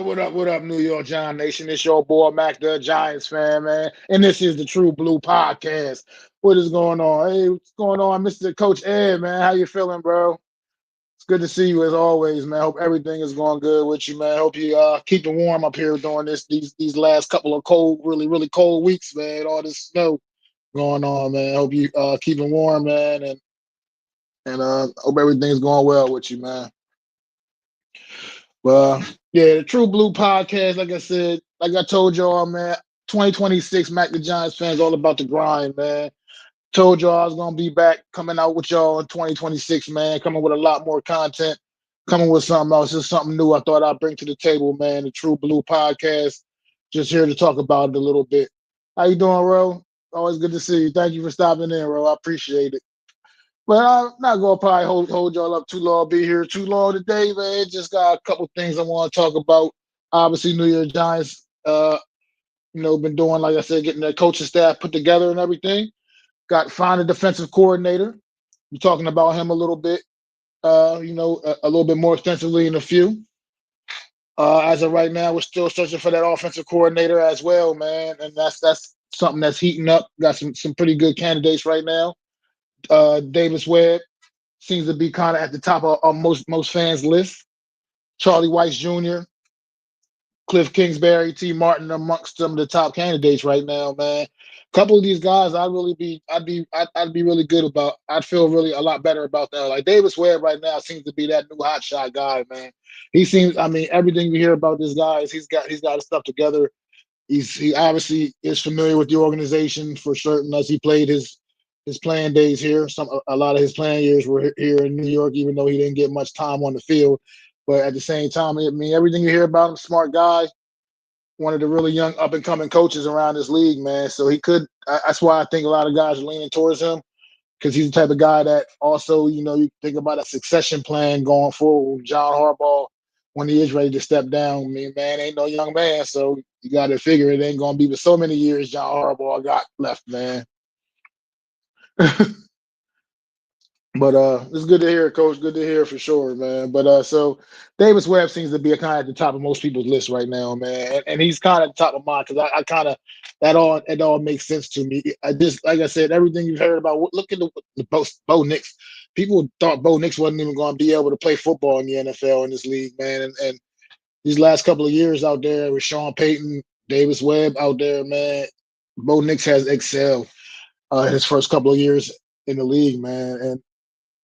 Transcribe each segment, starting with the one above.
What up, New York Giant Nation? It's your boy MacDaGiantsFan, man. And this is the True Blue Podcast. What is going on? Hey, what's going on, Mr. Coach Ed, man? How you feeling, bro? It's good to see you as always, man. Hope everything is going good with you, man. Hope you keeping warm up here during these last couple of cold, really cold weeks, man. All this snow going on, man. Hope you keeping warm, man, and hope everything's going well with you, man. Well, yeah, the True Blue Podcast, like I said, like I told y'all, man, 2026 Mac the Giants fans all about the grind, man. Told y'all I was gonna be back coming out with y'all in 2026, man, coming with a lot more content, coming with something else, just something new I thought I'd bring to the table, man. The True Blue Podcast. Just here to talk about it a little bit. How you doing, Ro? Always good to see you. Thank you for stopping in, Ro. I appreciate it. But I'm not gonna probably hold y'all up too long, be here too long today, man. Just got a couple things I want to talk about. Obviously, New York Giants, been doing, like I said, getting their coaching staff put together and everything. Got find a defensive coordinator. We're talking about him a little bit, a little bit more extensively in a few. As of right now, we're still searching for that offensive coordinator as well, man. And that's something that's heating up. Got some pretty good candidates right now. Davis Webb seems to be kind of at the top of most fans' list. Charlie Weiss Jr., Cliff Kingsbury, T. Martin amongst some of the top candidates right now, man. A couple of these guys, I'd be really good about. I'd feel really a lot better about that. Like Davis Webb right now seems to be that new hot shot guy, man. He seems. I mean, everything we hear about this guy is he's got his stuff together. He obviously is familiar with the organization for certain, as he played his playing days here. A lot of his playing years were here in New York, even though he didn't get much time on the field. But at the same time, I mean, everything you hear about him, smart guy, one of the really young up and coming coaches around this league, man. So he could. That's why I think a lot of guys are leaning towards him because he's the type of guy that also, you think about a succession plan going forward with John Harbaugh when he is ready to step down. I mean, man, ain't no young man, so you got to figure it ain't gonna be with so many years John Harbaugh got left, man. But it's good to hear, Coach. Good to hear for sure, man. But so Davis Webb seems to be kind of at the top of most people's list right now, man, and he's kind of at the top of mine because I kind of it all makes sense to me. I just like I said, everything you've heard about. Look at the Bo Nix. People thought Bo Nix wasn't even going to be able to play football in the NFL in this league, man. And these last couple of years out there with Sean Payton, Davis Webb out there, man. Bo Nix has excelled his first couple of years in the league, man,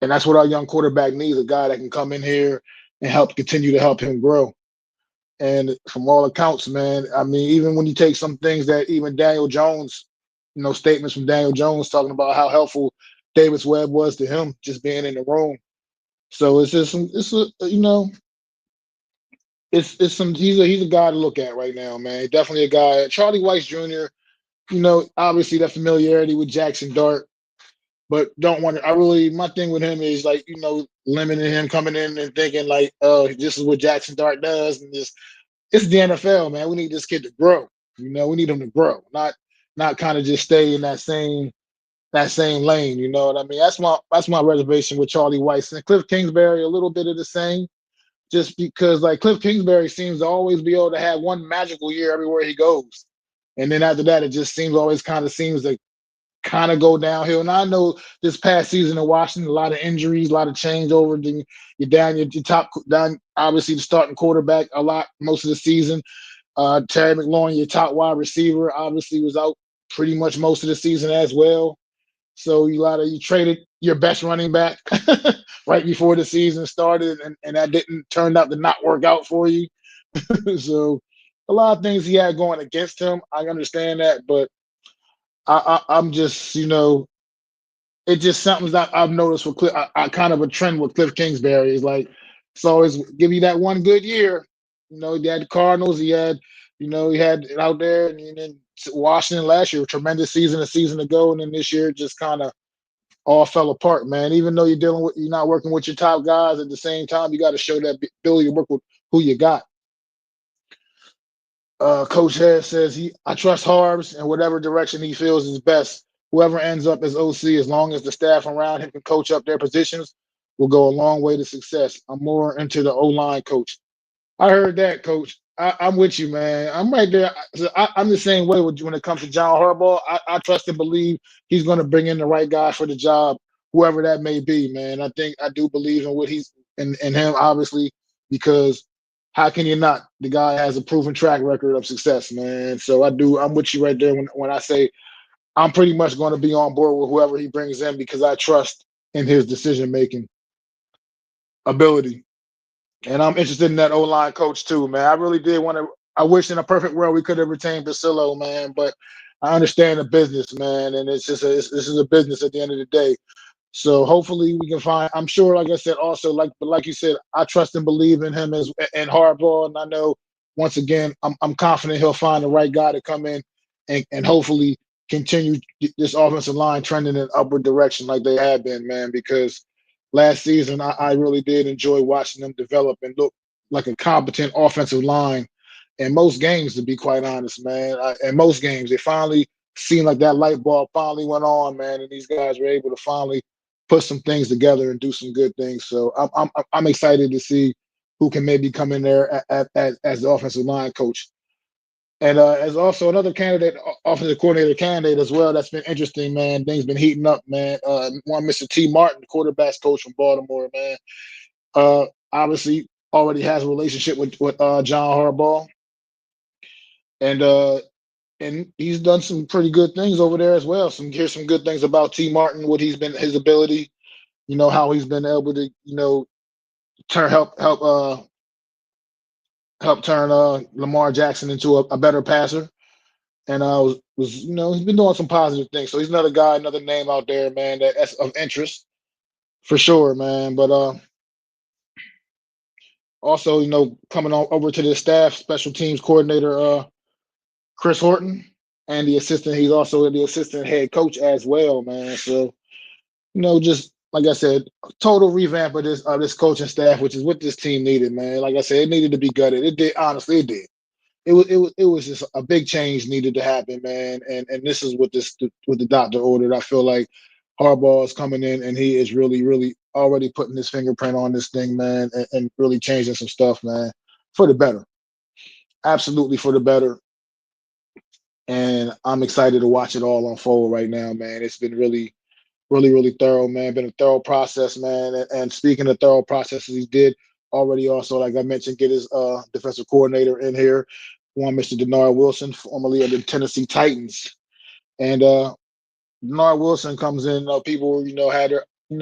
and that's what our young quarterback needs, a guy that can come in here and continue to help him grow. And from all accounts, man, I mean, even when you take some things that even Daniel Jones, statements from Daniel Jones talking about how helpful Davis Webb was to him just being in the room. So it's some he's a guy to look at right now, man. Definitely a guy. Charlie Weiss Jr., obviously that familiarity with Jackson Dart. But don't want to. My thing with him is like, limiting him coming in and thinking like, oh, this is what Jackson Dart does, and it's the NFL, man. We need this kid to grow. We need him to grow, not kind of just stay in that same lane. You know what I mean? That's my reservation with Charlie Weiss and Cliff Kingsbury. A little bit of the same, just because like Cliff Kingsbury seems to always be able to have one magical year everywhere he goes, and then after that, it just seems like kind of go downhill. And I know this past season in Washington, a lot of injuries, a lot of changeover. Then you're down your top down, obviously the starting quarterback a lot most of the season. Terry McLaurin, your top wide receiver, obviously was out pretty much most of the season as well. So you traded your best running back right before the season started, and that didn't turn out to not work out for you. So a lot of things he had going against him. I understand that, but I'm just, it's just something that I've noticed with Cliff. I kind of a trend with Cliff Kingsbury is like, it's always give you that one good year. He had the Cardinals. He had it out there, and then Washington last year, tremendous season a season ago, and then this year just kind of all fell apart, man. Even though you're not working with your top guys at the same time, you got to show that ability to work with who you got. Coach Head says I trust Harbs in whatever direction he feels is best. Whoever ends up as OC, as long as the staff around him can coach up their positions, will go a long way to success. I'm more into the O-line coach. I heard that, Coach. I'm with you, man. I'm right there. I'm the same way with when it comes to John Harbaugh. I trust and believe he's going to bring in the right guy for the job, whoever that may be, man. I do believe in what he's in him, obviously, because how can you not? The guy has a proven track record of success, man. So I do. I'm with you right there when I say I'm pretty much going to be on board with whoever he brings in because I trust in his decision making ability. And I'm interested in that O line coach too, man. I really did want to. I wish in a perfect world we could have retained Basillo, man. But I understand the business, man, and it's just this is a business at the end of the day. So hopefully we can find. I'm sure, like I said, also like you said, I trust and believe in him as and Hardball, and I know once again I'm confident he'll find the right guy to come in and hopefully continue this offensive line trending in upward direction like they have been, man. Because last season I really did enjoy watching them develop and look like a competent offensive line in most games, to be quite honest, man. In most games, it finally seemed like that light bulb finally went on, man, and these guys were able to finally put some things together and do some good things. So I'm excited to see who can maybe come in there as the offensive line coach. And as also another candidate, offensive coordinator candidate as well. That's been interesting, man. Things been heating up, man. One Mr. T. Martin, the quarterbacks coach from Baltimore, man. Obviously already has a relationship with John Harbaugh, and he's done some pretty good things over there as well. Here's some good things about T. Martin, what he's been his ability, how he's been able to, turn help turn Lamar Jackson into a better passer. And he's been doing some positive things. So he's another guy, another name out there, man, that's of interest for sure, man. But also, coming on over to the staff, special teams coordinator Chris Horton, and he's also the assistant head coach as well, man. So just like I said, total revamp of this coaching staff, which is what this team needed, man. Like I said, it needed to be gutted. It did, honestly, it did. It was just a big change needed to happen, man. And this is what the doctor ordered. I feel like Harbaugh is coming in and he is really, really already putting his fingerprint on this thing, man, and really changing some stuff, man, for the better. Absolutely for the better. And I'm excited to watch it all unfold right now, man. It's been really, really, really thorough, man. Been a thorough process, man. And speaking of thorough processes, he did already also, like I mentioned, get his defensive coordinator in here, one Mr. Denard Wilson, formerly of the Tennessee Titans. And Denard Wilson comes in, people,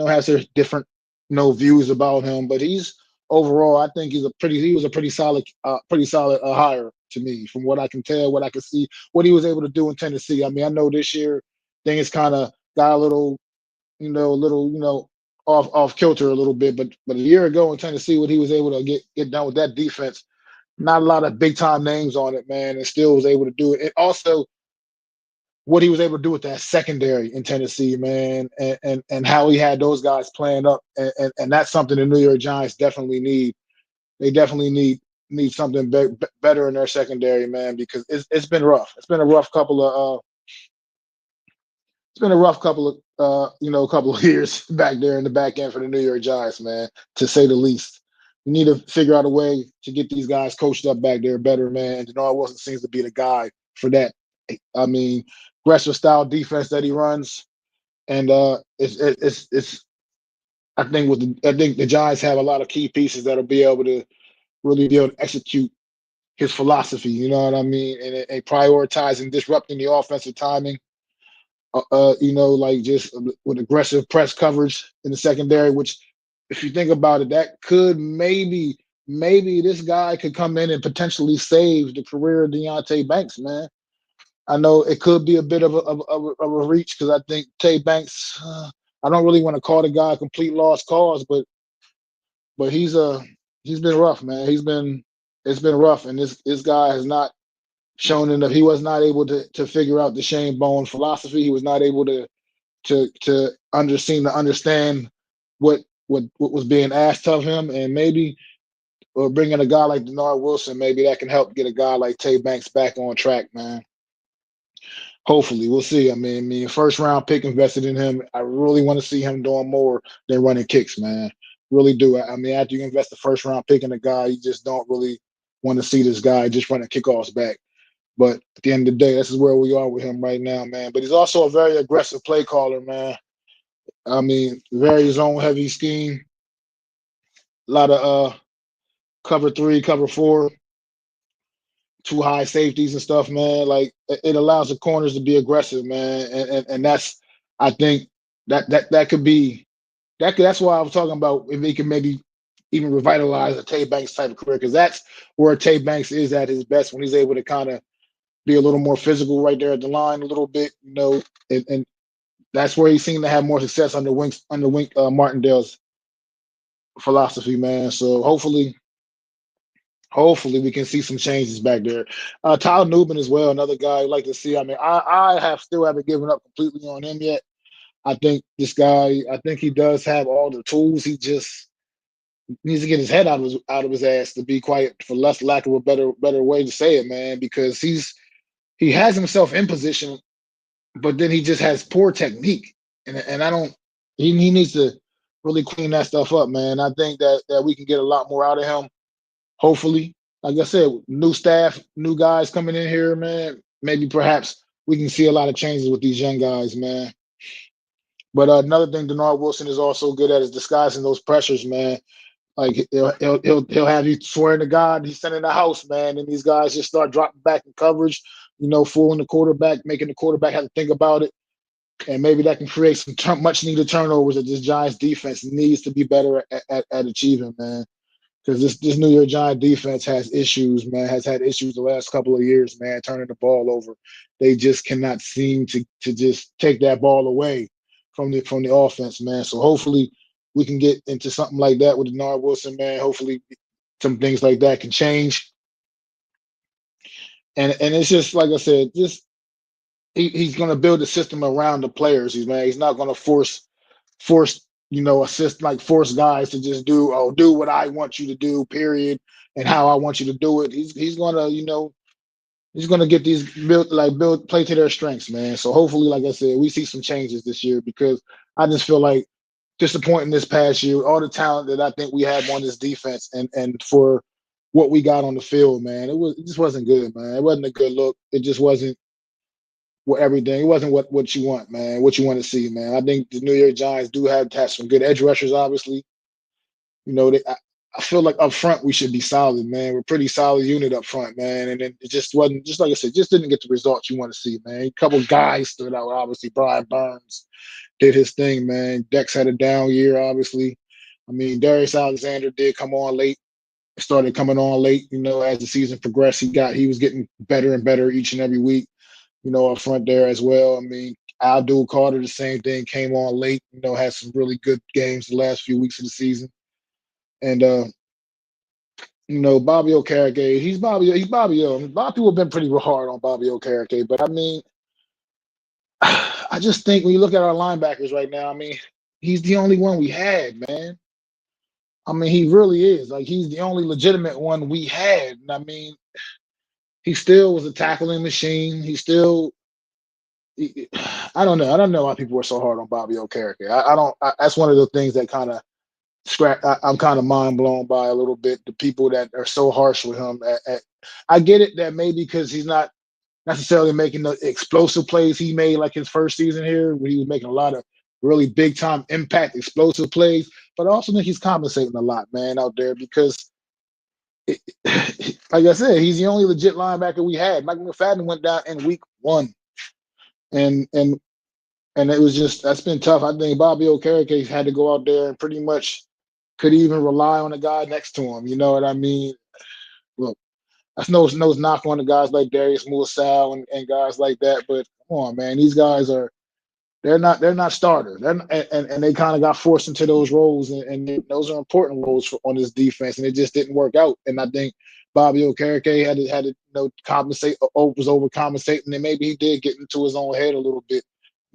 has their different, views about him, but he's overall, I think he was a pretty solid hire to me, from what I can tell, what I can see, what he was able to do in Tennessee. I mean, I know this year things kind of got a little off kilter a little bit. But a year ago in Tennessee, what he was able to get done with that defense, not a lot of big time names on it, man, and still was able to do it. And also what he was able to do with that secondary in Tennessee, man, and how he had those guys playing up, and that's something the New York Giants definitely need. They definitely need something better in their secondary, man, because it's been rough. It's been a rough couple of couple of years back there in the back end for the New York Giants, man, to say the least. We need to figure out a way to get these guys coached up back there better, man. And Denard Wilson seems to be the guy for that. I mean, aggressive style defense that he runs, and it's. I think the Giants have a lot of key pieces that'll be able to really be able to execute his philosophy. You know what I mean? And prioritizing disrupting the offensive timing, like just with aggressive press coverage in the secondary, which if you think about it, that could maybe this guy could come in and potentially save the career of Deontay Banks, man. I know it could be a bit of a reach because I think Tay Banks, I don't really want to call the guy a complete lost cause, but he's been rough, man. It's been rough, and this guy has not shown enough. He was not able to figure out the Shane Bowen philosophy. He was not able to understand what was being asked of him, and maybe or bringing a guy like Denard Wilson, maybe that can help get a guy like Tay Banks back on track, man. Hopefully, we'll see. I mean, first round pick invested in him. I really want to see him doing more than running kicks, man. Really do. I mean, after you invest the first round pick in a guy, you just don't really. want to see this guy just running kickoffs back. But at the end of the day, this is where we are with him right now, man. But he's also a very aggressive play caller, man. I mean, very zone heavy scheme, a lot of cover three, cover four, two high safeties and stuff, man. Like it allows the corners to be aggressive, man. And that's I think that could be that's why I was talking about if he can maybe even revitalize a Tay Banks type of career, because that's where Tay Banks is at his best when he's able to kind of be a little more physical right there at the line a little bit, and that's where he seemed to have more success under Wink Martindale's philosophy, man. So hopefully we can see some changes back there. Tyler Newman as well, another guy I'd like to see. I mean, I have still haven't given up completely on him yet. I think this guy, I think he does have all the tools. He just needs to get his head out of his ass, to be quiet, for less lack of a better way to say it, man, because he has himself in position, but then he just has poor technique. And I don't he needs to really clean that stuff up, man. I think that we can get a lot more out of him. Hopefully, like I said, new staff, new guys coming in here, man. Maybe perhaps we can see a lot of changes with these young guys, man. But another thing Denard Wilson is also good at is disguising those pressures, man. Like he'll have you swearing to God he's sending the house, man, and these guys just start dropping back in coverage, fooling the quarterback, making the quarterback have to think about it, and maybe that can create some much needed turnovers that this Giants defense needs to be better at achieving, man. Because this New York Giant defense has issues, man. Has had issues the last couple of years, man. Turning the ball over, they just cannot seem to just take that ball away from the offense, man. So hopefully we can get into something like that with Denard Wilson, man. Hopefully some things like that can change. And it's just like I said, just he's going to build a system around the players. He's not going to force assist, like force guys to just do what I want you to do, period, and how I want you to do it. He's gonna he's gonna get these build play to their strengths, man. So hopefully, like I said, we see some changes this year, because I just feel like disappointing this past year, all the talent that I think we have on this defense, and for what we got on the field, man, it just wasn't good, man. It wasn't a good look. It just wasn't what everything. It wasn't what you want, man. What you want to see, man. I think the New York Giants do have some good edge rushers, obviously. I feel like up front we should be solid, man. We're a pretty solid unit up front, man. And then it just wasn't, just like I said, just didn't get the results you want to see, man. A couple guys stood out, obviously. Brian Burns did his thing, man. Dex had a down year, obviously. I mean, Darius Alexander did come on late, started coming on late, as the season progressed. He was getting better and better each and every week, up front there as well. I mean, Abdul Carter, the same thing, came on late, had some really good games the last few weeks of the season. And Bobby Okereke, he's Bobby O. I mean, a lot of people have been pretty hard on Bobby Okereke, but I mean, I just think when you look at our linebackers right now, I mean, he's the only one we had, man. I mean, he really is. Like, he's the only legitimate one we had. And I mean, he still was a tackling machine. I don't know. I don't know why people were so hard on Bobby Okereke. I don't. That's one of the things that kind of I'm kind of mind blown by a little bit. The people that are so harsh with him. I get it that maybe because he's not necessarily making the explosive plays he made like his first season here, when he was making a lot of really big time impact explosive plays. But I also think he's compensating a lot, man, out there, because like I said, he's the only legit linebacker we had. Mike McFadden went down in week 1, and it was just, that's been tough. I think Bobby Okereke had to go out there and pretty much could even rely on the guy next to him. You know what I mean? Look, that's no knock on the guys like Darius Muasau and guys like that, but come on, man, these guys they're not starters. And they kind of got forced into those roles, and those are important roles on this defense, and it just didn't work out. And I think Bobby Okereke had to compensate, was overcompensating, and maybe he did get into his own head a little bit,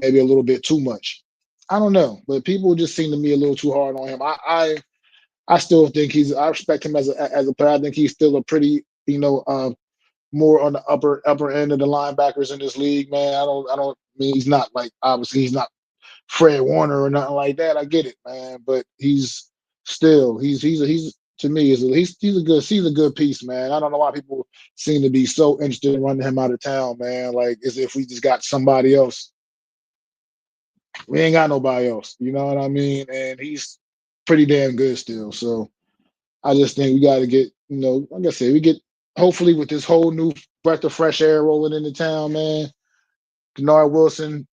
maybe a little bit too much. I don't know, but people just seem to be a little too hard on him. I still think I respect him as a player. I think he's still a pretty, more on the upper end of the linebackers in this league, man. I don't mean he's not, like, obviously he's not Fred Warner or nothing like that. I get it, man, but he's still he's To me, he's a good piece, man. I don't know why people seem to be so interested in running him out of town, man. Like as if we just got somebody else. We ain't got nobody else. You know what I mean? And he's pretty damn good still. So I just think we got to get, like I said, we get hopefully with this whole new breath of fresh air rolling into town, man. Denard Wilson,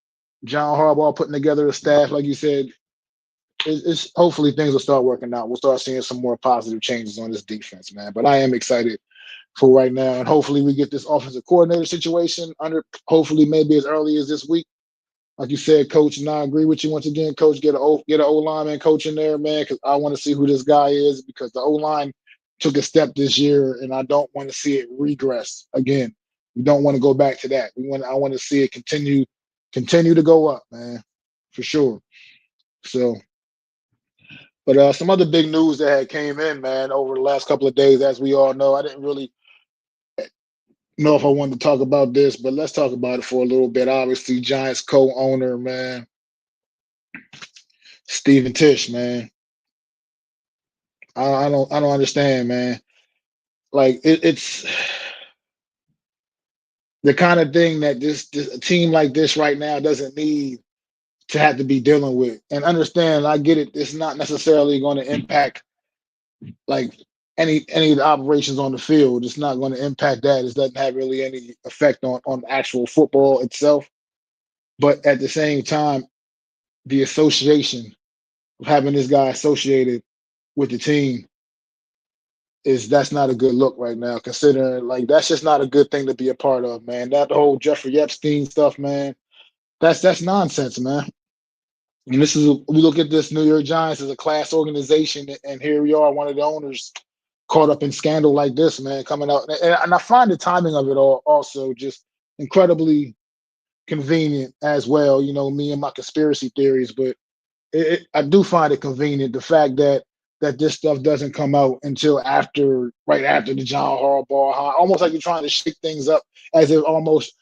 John Harbaugh putting together a staff, like you said. It's hopefully things will start working out. We'll start seeing some more positive changes on this defense, man. But I am excited for right now, and hopefully we get this offensive coordinator situation under. Hopefully, maybe as early as this week. Like you said, Coach, and I agree with you once again, Coach. Get an O lineman coach in there, man, because I want to see who this guy is because the O line took a step this year, and I don't want to see it regress again. We don't want to go back to that. I want to see it continue to go up, man, for sure. So, but some other big news that had came in, man, over the last couple of days, as we all know, I didn't really know if I wanted to talk about this, but let's talk about it for a little bit. Obviously, Giants co-owner, man, Stephen Tisch, man. I don't understand, man. Like it's the kind of thing that this a team like this right now doesn't need to have to be dealing with. And understand, I get it. It's not necessarily going to impact like any of the operations on the field. It's not going to impact that. It doesn't have really any effect on actual football itself. But at the same time, the association of having this guy associated with the team is that's not a good look right now, considering like that's just not a good thing to be a part of, man. That whole Jeffrey Epstein stuff, man, that's nonsense, man. And we look at this New York Giants as a class organization, and here we are, one of the owners caught up in scandal like this, man, coming out. And I find the timing of it all also just incredibly convenient as well. Me and my conspiracy theories, but I do find it convenient the fact that this stuff doesn't come out until right after the John Harbaugh, almost like you're trying to shake things up, as if almost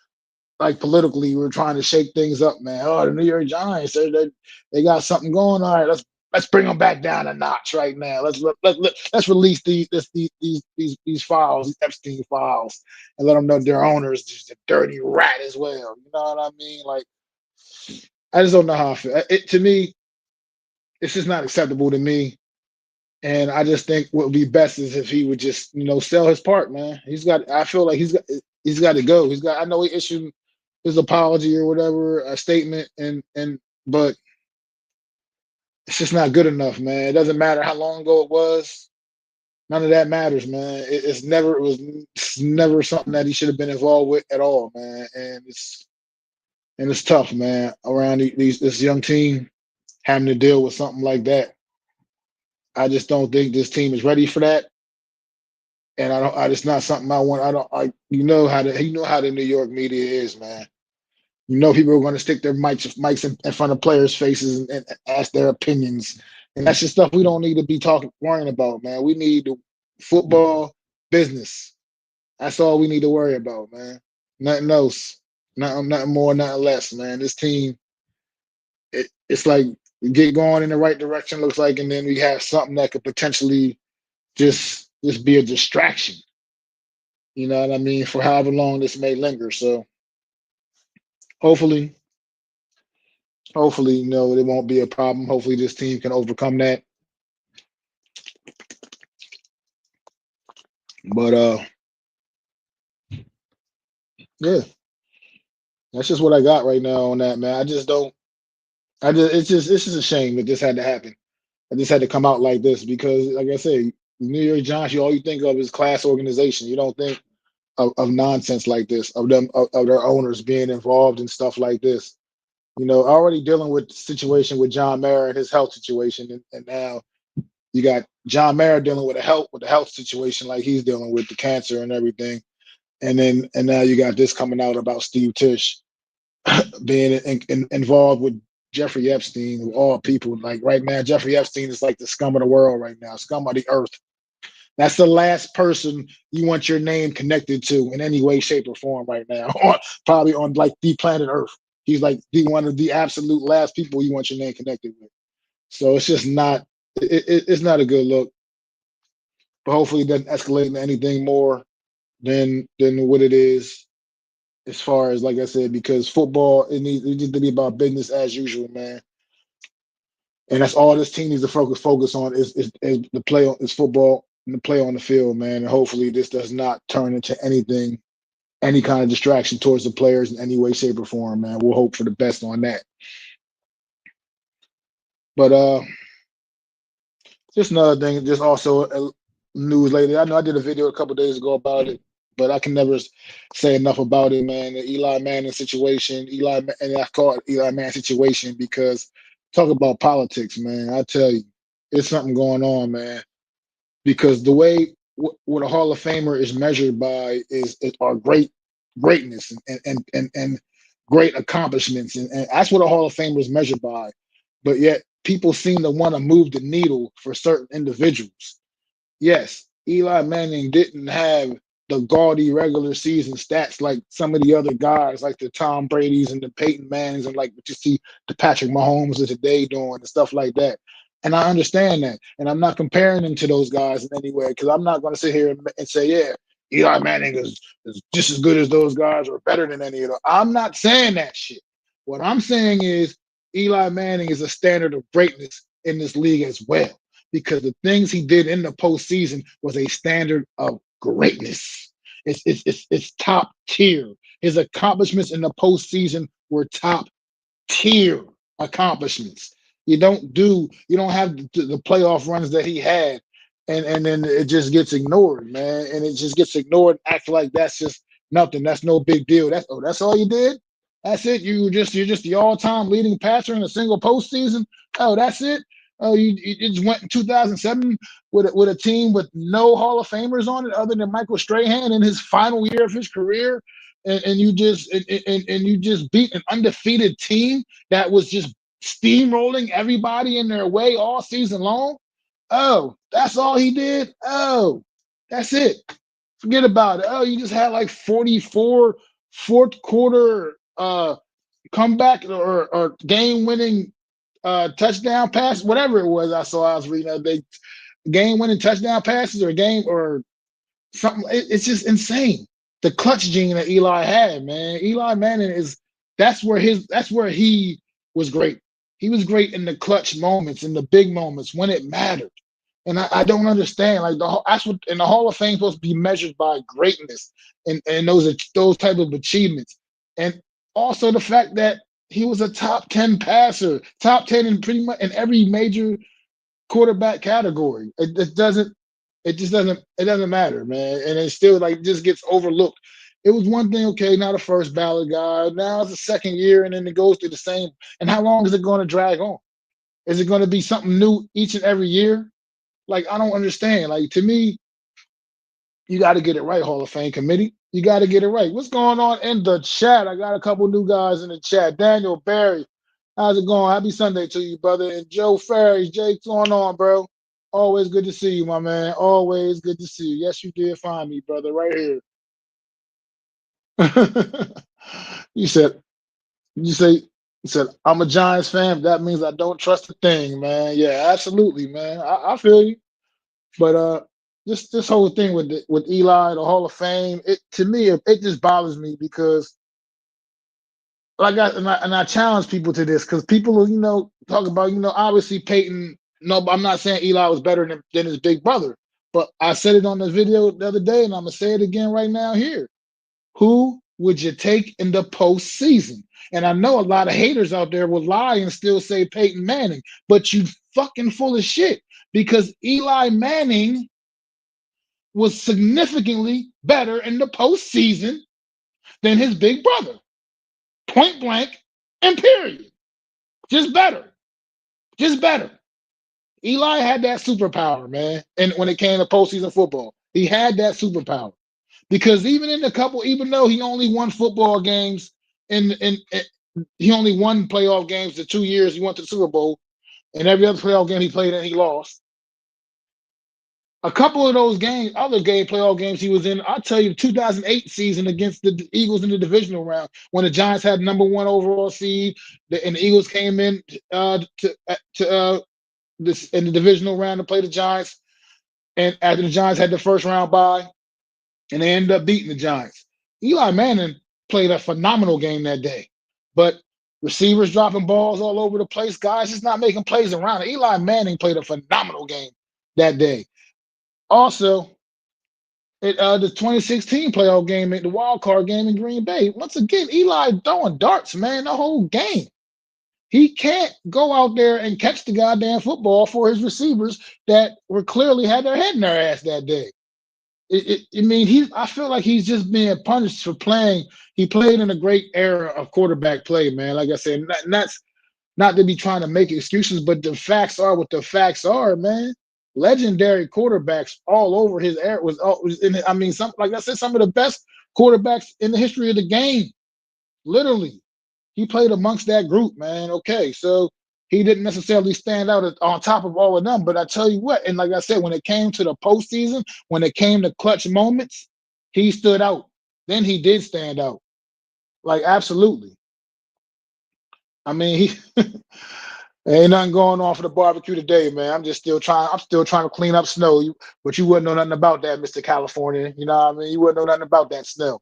like politically we're trying to shake things up, man. Oh, the New York Giants, they got something going. All right, let's bring them back down a notch right now. Let's release these files, these Epstein files, and let them know their owner is just a dirty rat as well. You know what I mean? Like, I just don't know how I feel. To me, it's just not acceptable to me. And I just think what would be best is if he would just, sell his part, man. I feel like he's got to go. I know he issued his apology or whatever, a statement, but it's just not good enough, man. It doesn't matter how long ago it was. None of that matters, man. It's never something that he should have been involved with at all, man. And it's tough, man, around this young team having to deal with something like that. I just don't think this team is ready for that. And it's not something I want. You know how the New York media is, man. People are going to stick their mics in front of players' faces and ask their opinions. And that's just stuff we don't need to be worrying about, man. We need the football business. That's all we need to worry about, man. Nothing else. Nothing more, nothing less, man. This team, it's like we get going in the right direction, looks like, and then we have something that could potentially just be a distraction. You know what I mean? For however long this may linger. So hopefully, it won't be a problem. Hopefully this team can overcome that. But yeah, that's just what I got right now on that, man. I just don't it's just a shame that this had to happen. That this had to come out like this because like I said, New York Giants, all you think of is class organization. You don't think of nonsense like this, of their owners being involved in stuff like this. Already dealing with the situation with John Mara and his health situation, and now you got John Mara dealing with the health situation like he's dealing with the cancer and everything, and now you got this coming out about Steve Tisch being involved with Jeffrey Epstein, of all people. Like right now, Jeffrey Epstein is like the scum of the world right now, scum of the earth. That's the last person you want your name connected to in any way, shape, or form right now. Probably on like the planet Earth. He's like one of the absolute last people you want your name connected with. So it's just not. It's not a good look. but hopefully it doesn't escalate into anything more than what it is. As far as like I said, because football it needs to be about business as usual, man. And that's all this team needs to focus on is the play on is football and the play on the field, man. And hopefully this does not turn into anything, any kind of distraction towards the players in any way, shape, or form, man. We'll hope for the best on that. But just another thing, just also news lately. I know I did a video a couple days ago about it, but I can never say enough about it, man. The Eli Manning situation, and I call it Eli Manning situation because talk about politics, man. I tell you, it's something going on, man. Because the way what a Hall of Famer is measured by is our greatness and great accomplishments, and that's what a Hall of Famer is measured by. But yet, people seem to want to move the needle for certain individuals. Yes, Eli Manning didn't have the gaudy regular season stats like some of the other guys, like the Tom Brady's and the Peyton Mannings, and like what you see the Patrick Mahomes of today doing and stuff like that. And I understand that, and I'm not comparing him to those guys in any way because I'm not going to sit here and say, yeah, Eli Manning is just as good as those guys or better than any of them. I'm not saying that shit. What I'm saying is Eli Manning is a standard of greatness in this league as well because the things he did in the postseason was a standard of greatness. It's top tier. His accomplishments in the postseason were top tier accomplishments. You don't have the playoff runs that he had, and then it just gets ignored, man. And it just gets ignored, act like that's just nothing. That's no big deal. That's all you did. That's it. You're just the all-time leading passer in a single postseason. Oh, that's it. Oh, you just went in 2007 with a team with no Hall of Famers on it other than Michael Strahan in his final year of his career, and you just beat an undefeated team that was just steamrolling everybody in their way all season long. Oh, that's all he did. Oh, that's it. Forget about it. Oh, you just had like 44 fourth quarter comeback or game winning touchdown pass, whatever it was. I was reading that they game winning touchdown passes or game or something. It's just insane. The clutch gene that Eli had, man. Eli Manning that's where he was great. He was great in the clutch moments, in the big moments when it mattered. And I don't understand. Like that's what in the Hall of Fame supposed to be measured by greatness and those type of achievements. And also the fact that he was a top 10 passer, top 10 in pretty much in every major quarterback category. It doesn't matter, man. And it still like just gets overlooked. It was one thing, okay, not a first ballot guy. Now it's the second year, and then it goes through the same. And how long is it going to drag on? Is it going to be something new each and every year? Like, I don't understand. Like, to me, you got to get it right, Hall of Fame committee. You got to get it right. What's going on in the chat? I got a couple new guys in the chat. Daniel Barry, how's it going? Happy Sunday to you, brother. And Joe Ferry, Jake, what's going on, bro? Always good to see you, my man. Always good to see you. Yes, you did find me, brother, right here. you said, you say, you said, I'm a Giants fan. That means I don't trust a thing, man. Yeah, absolutely, man. I feel you. But this whole thing with Eli, the Hall of Fame, it to me it just bothers me because I challenge people to this because people talk about obviously Peyton. No, I'm not saying Eli was better than his big brother, but I said it on the video the other day, and I'm gonna say it again right now here. Who would you take in the postseason? And I know a lot of haters out there will lie and still say Peyton Manning, but you fucking full of shit because Eli Manning was significantly better in the postseason than his big brother. Point blank and period. Just better. Just better. Eli had that superpower, man. And when it came to postseason football, he had that superpower. Because even though he only won football games in he only won playoff games the 2 years he went to the Super Bowl, and every other playoff game he played in, he lost. A couple of those games, playoff games he was in, I'll tell you, 2008 season against the Eagles in the divisional round when the Giants had number one overall seed, and the Eagles came in to this in the divisional round to play the Giants. and after the Giants had the first round bye, and they ended up beating the Giants. Eli Manning played a phenomenal game that day, but receivers dropping balls all over the place, guys just not making plays around it. Eli Manning played a phenomenal game that day. Also, the 2016 playoff game, the wild card game in Green Bay. Once again, Eli throwing darts, man, the whole game. He can't go out there and catch the goddamn football for his receivers that were clearly had their head in their ass that day. I mean, I feel like he's just being punished for playing. He played in a great era of quarterback play, man. Like I said, that's not to be trying to make excuses, but the facts are what the facts are, man. Legendary quarterbacks all over his era I mean, some like I said, some of the best quarterbacks in the history of the game. Literally, he played amongst that group, man. Okay, so he didn't necessarily stand out on top of all of them, but I tell you what, and like I said, when it came to the postseason, when it came to clutch moments, he stood out. Then he did stand out, like absolutely. I mean, he ain't nothing going on for the barbecue today, man. I'm still trying to clean up snow. But you wouldn't know nothing about that, Mr. California. You know what I mean? You wouldn't know nothing about that snow.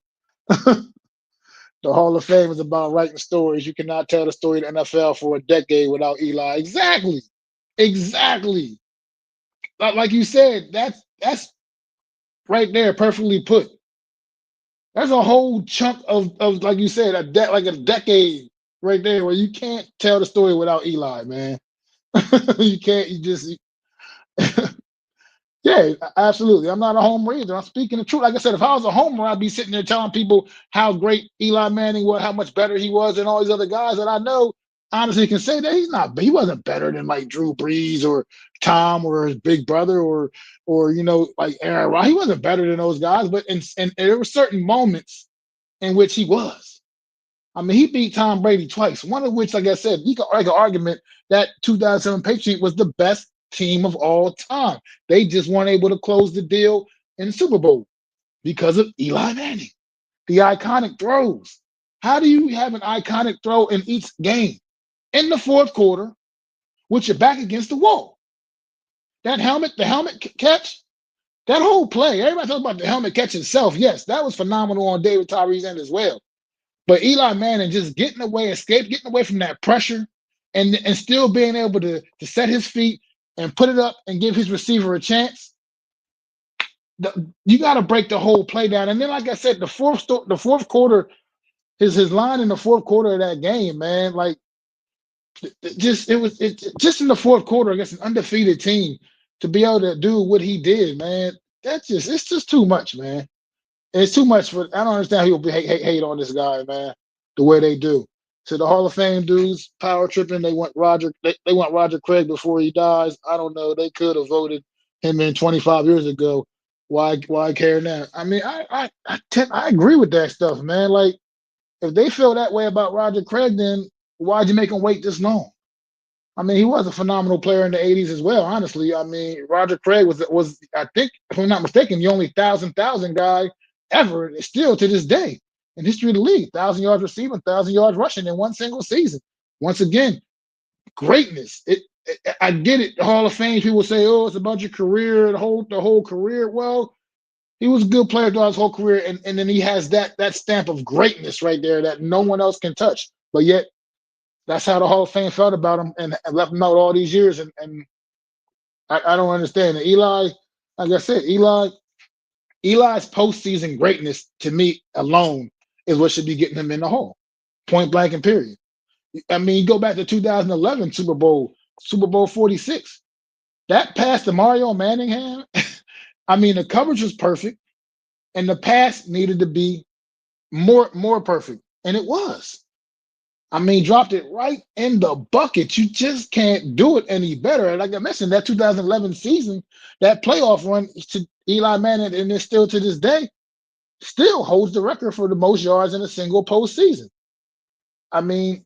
The Hall of Fame is about writing stories. You cannot tell the story of the NFL for a decade without Eli. Exactly. Exactly. Like you said, that's right there, perfectly put. That's a whole chunk of like you said, like a decade right there where you can't tell the story without Eli, man. You can't, you just yeah, absolutely. I'm not a homer either. I'm speaking the truth. Like I said, if I was a homer, I'd be sitting there telling people how great Eli Manning was, how much better he was than all these other guys that I know. Honestly, can say that he wasn't better than like Drew Brees or Tom or his big brother or like Aaron Rodgers. He wasn't better than those guys, but and there were certain moments in which he was. I mean, he beat Tom Brady twice. One of which, like I said, you could make an argument that 2007 Patriot was the best team of all time. They just weren't able to close the deal in the Super Bowl because of Eli Manning. The iconic throws. How do you have an iconic throw in each game in the fourth quarter with your back against the wall? The helmet catch, that whole play. Everybody talks about the helmet catch itself. Yes, that was phenomenal on David Tyree's end as well. But Eli Manning just getting away from that pressure, and still being able to set his feet and put it up and give his receiver a chance. You got to break the whole play down. And then, like I said, the fourth quarter, his line in the fourth quarter of that game, man, like just in the fourth quarter against an undefeated team to be able to do what he did, man. It's just too much, man. It's too much for. I don't understand how people hate on this guy, man, the way they do. So the Hall of Fame dudes power tripping. They want Roger. They want Roger Craig before he dies. I don't know. They could have voted him in 25 years ago. Why care now? I mean, I agree with that stuff, man. Like if they feel that way about Roger Craig, then why'd you make him wait this long? I mean, he was a phenomenal player in the '80s as well. Honestly, I mean, Roger Craig was I think, if I'm not mistaken, the only thousand guy ever, still to this day, in history of the league. 1,000 yards receiving, 1,000 yards rushing in one single season. Once again, greatness. I get it. Hall of Fame people say, "Oh, it's about your career, the whole career." Well, he was a good player throughout his whole career, and then he has that stamp of greatness right there that no one else can touch. But yet that's how the Hall of Fame felt about him and left him out all these years. And I don't understand it. Eli, like I said, Eli's postseason greatness to me alone is what should be getting him in the Hall, point blank and period. I mean, you go back to 2011 Super Bowl 46. That pass to Mario Manningham, I mean, the coverage was perfect, and the pass needed to be more perfect, and it was. I mean, dropped it right in the bucket. You just can't do it any better. Like I mentioned, that 2011 season, that playoff run to Eli Manning, and it's still to this day, still holds the record for the most yards in a single postseason. I mean,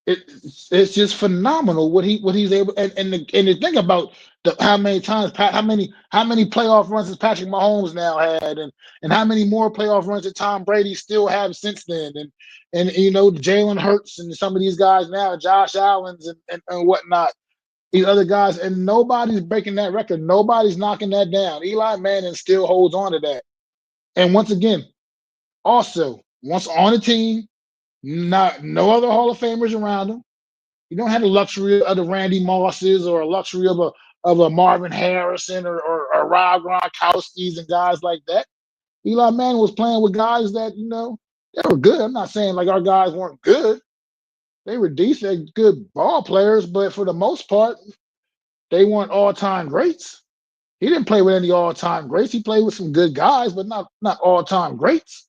it's just phenomenal what he's able and the thing about how many times how many playoff runs has Patrick Mahomes now had and how many more playoff runs that Tom Brady still have since then and Jalen Hurts and some of these guys now, Josh Allen's and whatnot. these other guys, and nobody's breaking that record. Nobody's knocking that down. Eli Manning still holds on to that. And once again, also, once on the team, no other Hall of Famers around him. You don't have the luxury of the Randy Mosses or a luxury of a Marvin Harrison or Rob Gronkowski's and guys like that. Eli Manning was playing with guys that, they were good. I'm not saying like our guys weren't good. They were decent, good ball players, but for the most part, they weren't all-time greats. He didn't play with any all-time greats. He played with some good guys, but not all-time greats.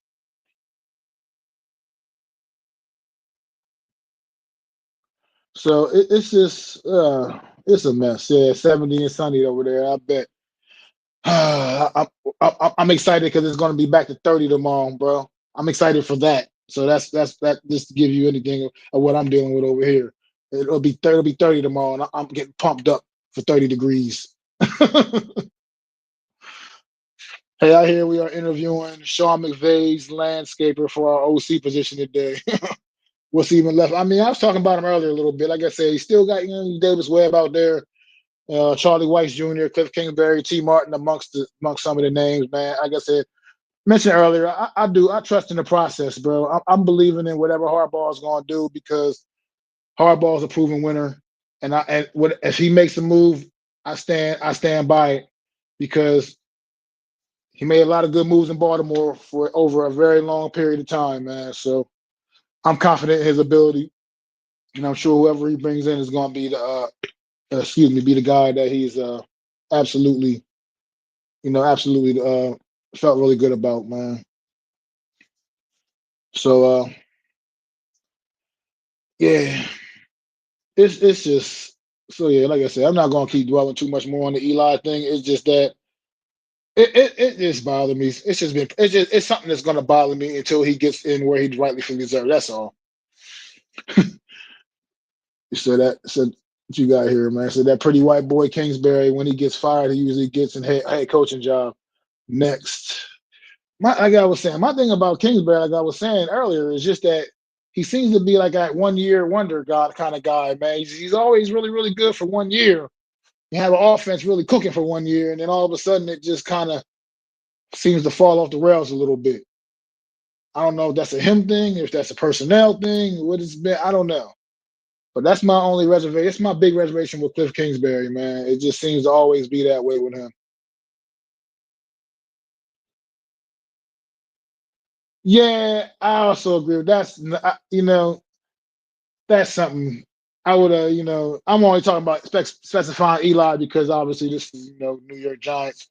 So it's just it's a mess. Yeah, 70 and sunny over there. I bet. I'm excited because it's going to be back to 30 tomorrow, bro. I'm excited for that. So that just to give you anything of what I'm dealing with over here. It'll be 30 tomorrow, and I'm getting pumped up for 30 degrees. Hey, out here we are interviewing Sean McVay's landscaper for our OC position today. What's even left? I mean, I was talking about him earlier a little bit. Like I said, he still got Davis Webb out there, Charlie Weiss Jr., Cliff Kingsbury, T. Martin amongst some of the names, man. Like I said, mentioned earlier, I trust in the process, bro. I'm believing in whatever Harbaugh's going to do because Harbaugh's a proven winner, and if he makes a move, I stand by it because he made a lot of good moves in Baltimore for over a very long period of time, man. So I'm confident in his ability, and I'm sure whoever he brings in is going to be be the guy that he's absolutely, absolutely felt really good about, man. So yeah, it's just so yeah. Like I said, I'm not going to keep dwelling too much more on the Eli thing. It's just that it just bothers me. It's something that's going to bother me until he gets in where he rightfully deserves. That's all. So what you got here, man. So that pretty white boy Kingsbury, when he gets fired, he usually gets in head coaching job next. Like I was saying, my thing about Kingsbury, like I was saying earlier, is just that he seems to be like that 1 year wonder god kind of guy, man. He's always really, really good for 1 year. You have an offense really cooking for 1 year, and then all of a sudden it just kind of seems to fall off the rails a little bit. I don't know if that's a him thing, if that's a personnel thing, what it's been, I don't know. But that's my only reservation. It's my big reservation with Cliff Kingsbury, man. It just seems to always be that way with him. Yeah, I also agree. That's something I would, I'm only talking about specifying Eli because obviously this is, New York Giants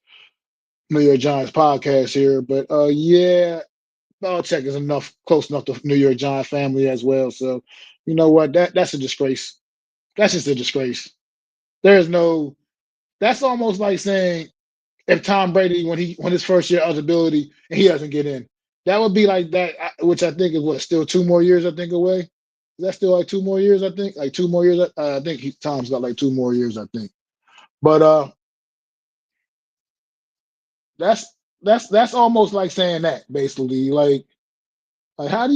podcast here. But yeah, Belichick is close enough to New York Giants family as well. So you know what? That's a disgrace. That's just a disgrace. There's no. That's almost like saying if Tom Brady when his first year eligibility and he doesn't get in, that would be like that, which I think is what still 2 more years I think away. Is that still like 2 more years? I think like 2 more years. I think Tom's got like 2 more years. I think, but that's that's almost like saying that basically. Like how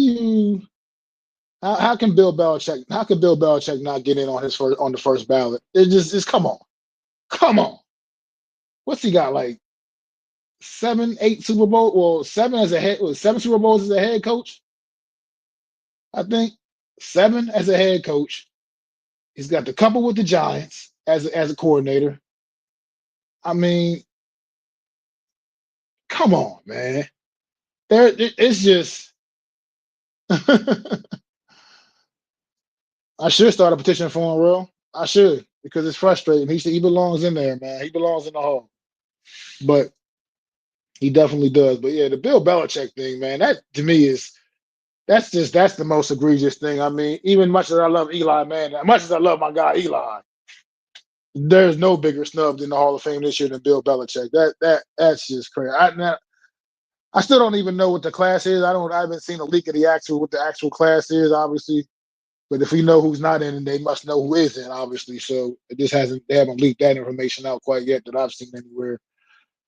can Bill Belichick not get in on the first ballot? It's come on. What's he got like 7, 8 Super Bowl? Well, seven Super Bowls as a head coach. I think seven as a head coach. He's got the couple with the Giants as a coordinator. I mean, come on, man. It's just. I should start a petition for him, real. I should because it's frustrating. He belongs in there, man. He belongs in the hall, but he definitely does. But yeah, the Bill Belichick thing, man, that to me that's the most egregious thing. I mean, even much as I love Eli, man, much as I love my guy Eli, there's no bigger snub in the Hall of Fame this year than Bill Belichick. That's just crazy. I still don't even know what the class is. I haven't seen a leak of what the actual class is, obviously. But if we know who's not in, they must know who is in, obviously. So they haven't leaked that information out quite yet that I've seen anywhere.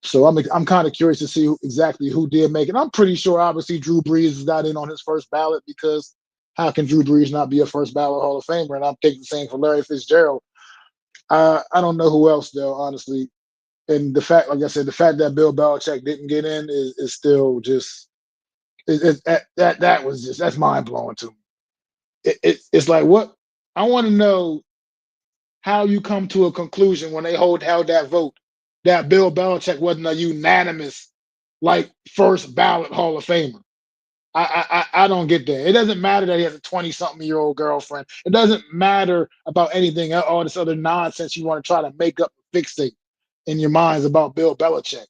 So I'm kind of curious to see exactly who did make it. I'm pretty sure, obviously, Drew Brees is not in on his first ballot because how can Drew Brees not be a first ballot Hall of Famer? And I'm thinking the same for Larry Fitzgerald. I don't know who else though, honestly. And the fact, like I said, the fact that Bill Belichick didn't get in is still just that was just that's mind blowing to me. It's like what I want to know how you come to a conclusion when they held that vote that Bill Belichick wasn't a unanimous like first ballot Hall of Famer. I don't get that. It doesn't matter that he has a 20-something-year-old girlfriend. It doesn't matter about anything, all this other nonsense you want to try to make up, fixate in your minds about Bill Belichick.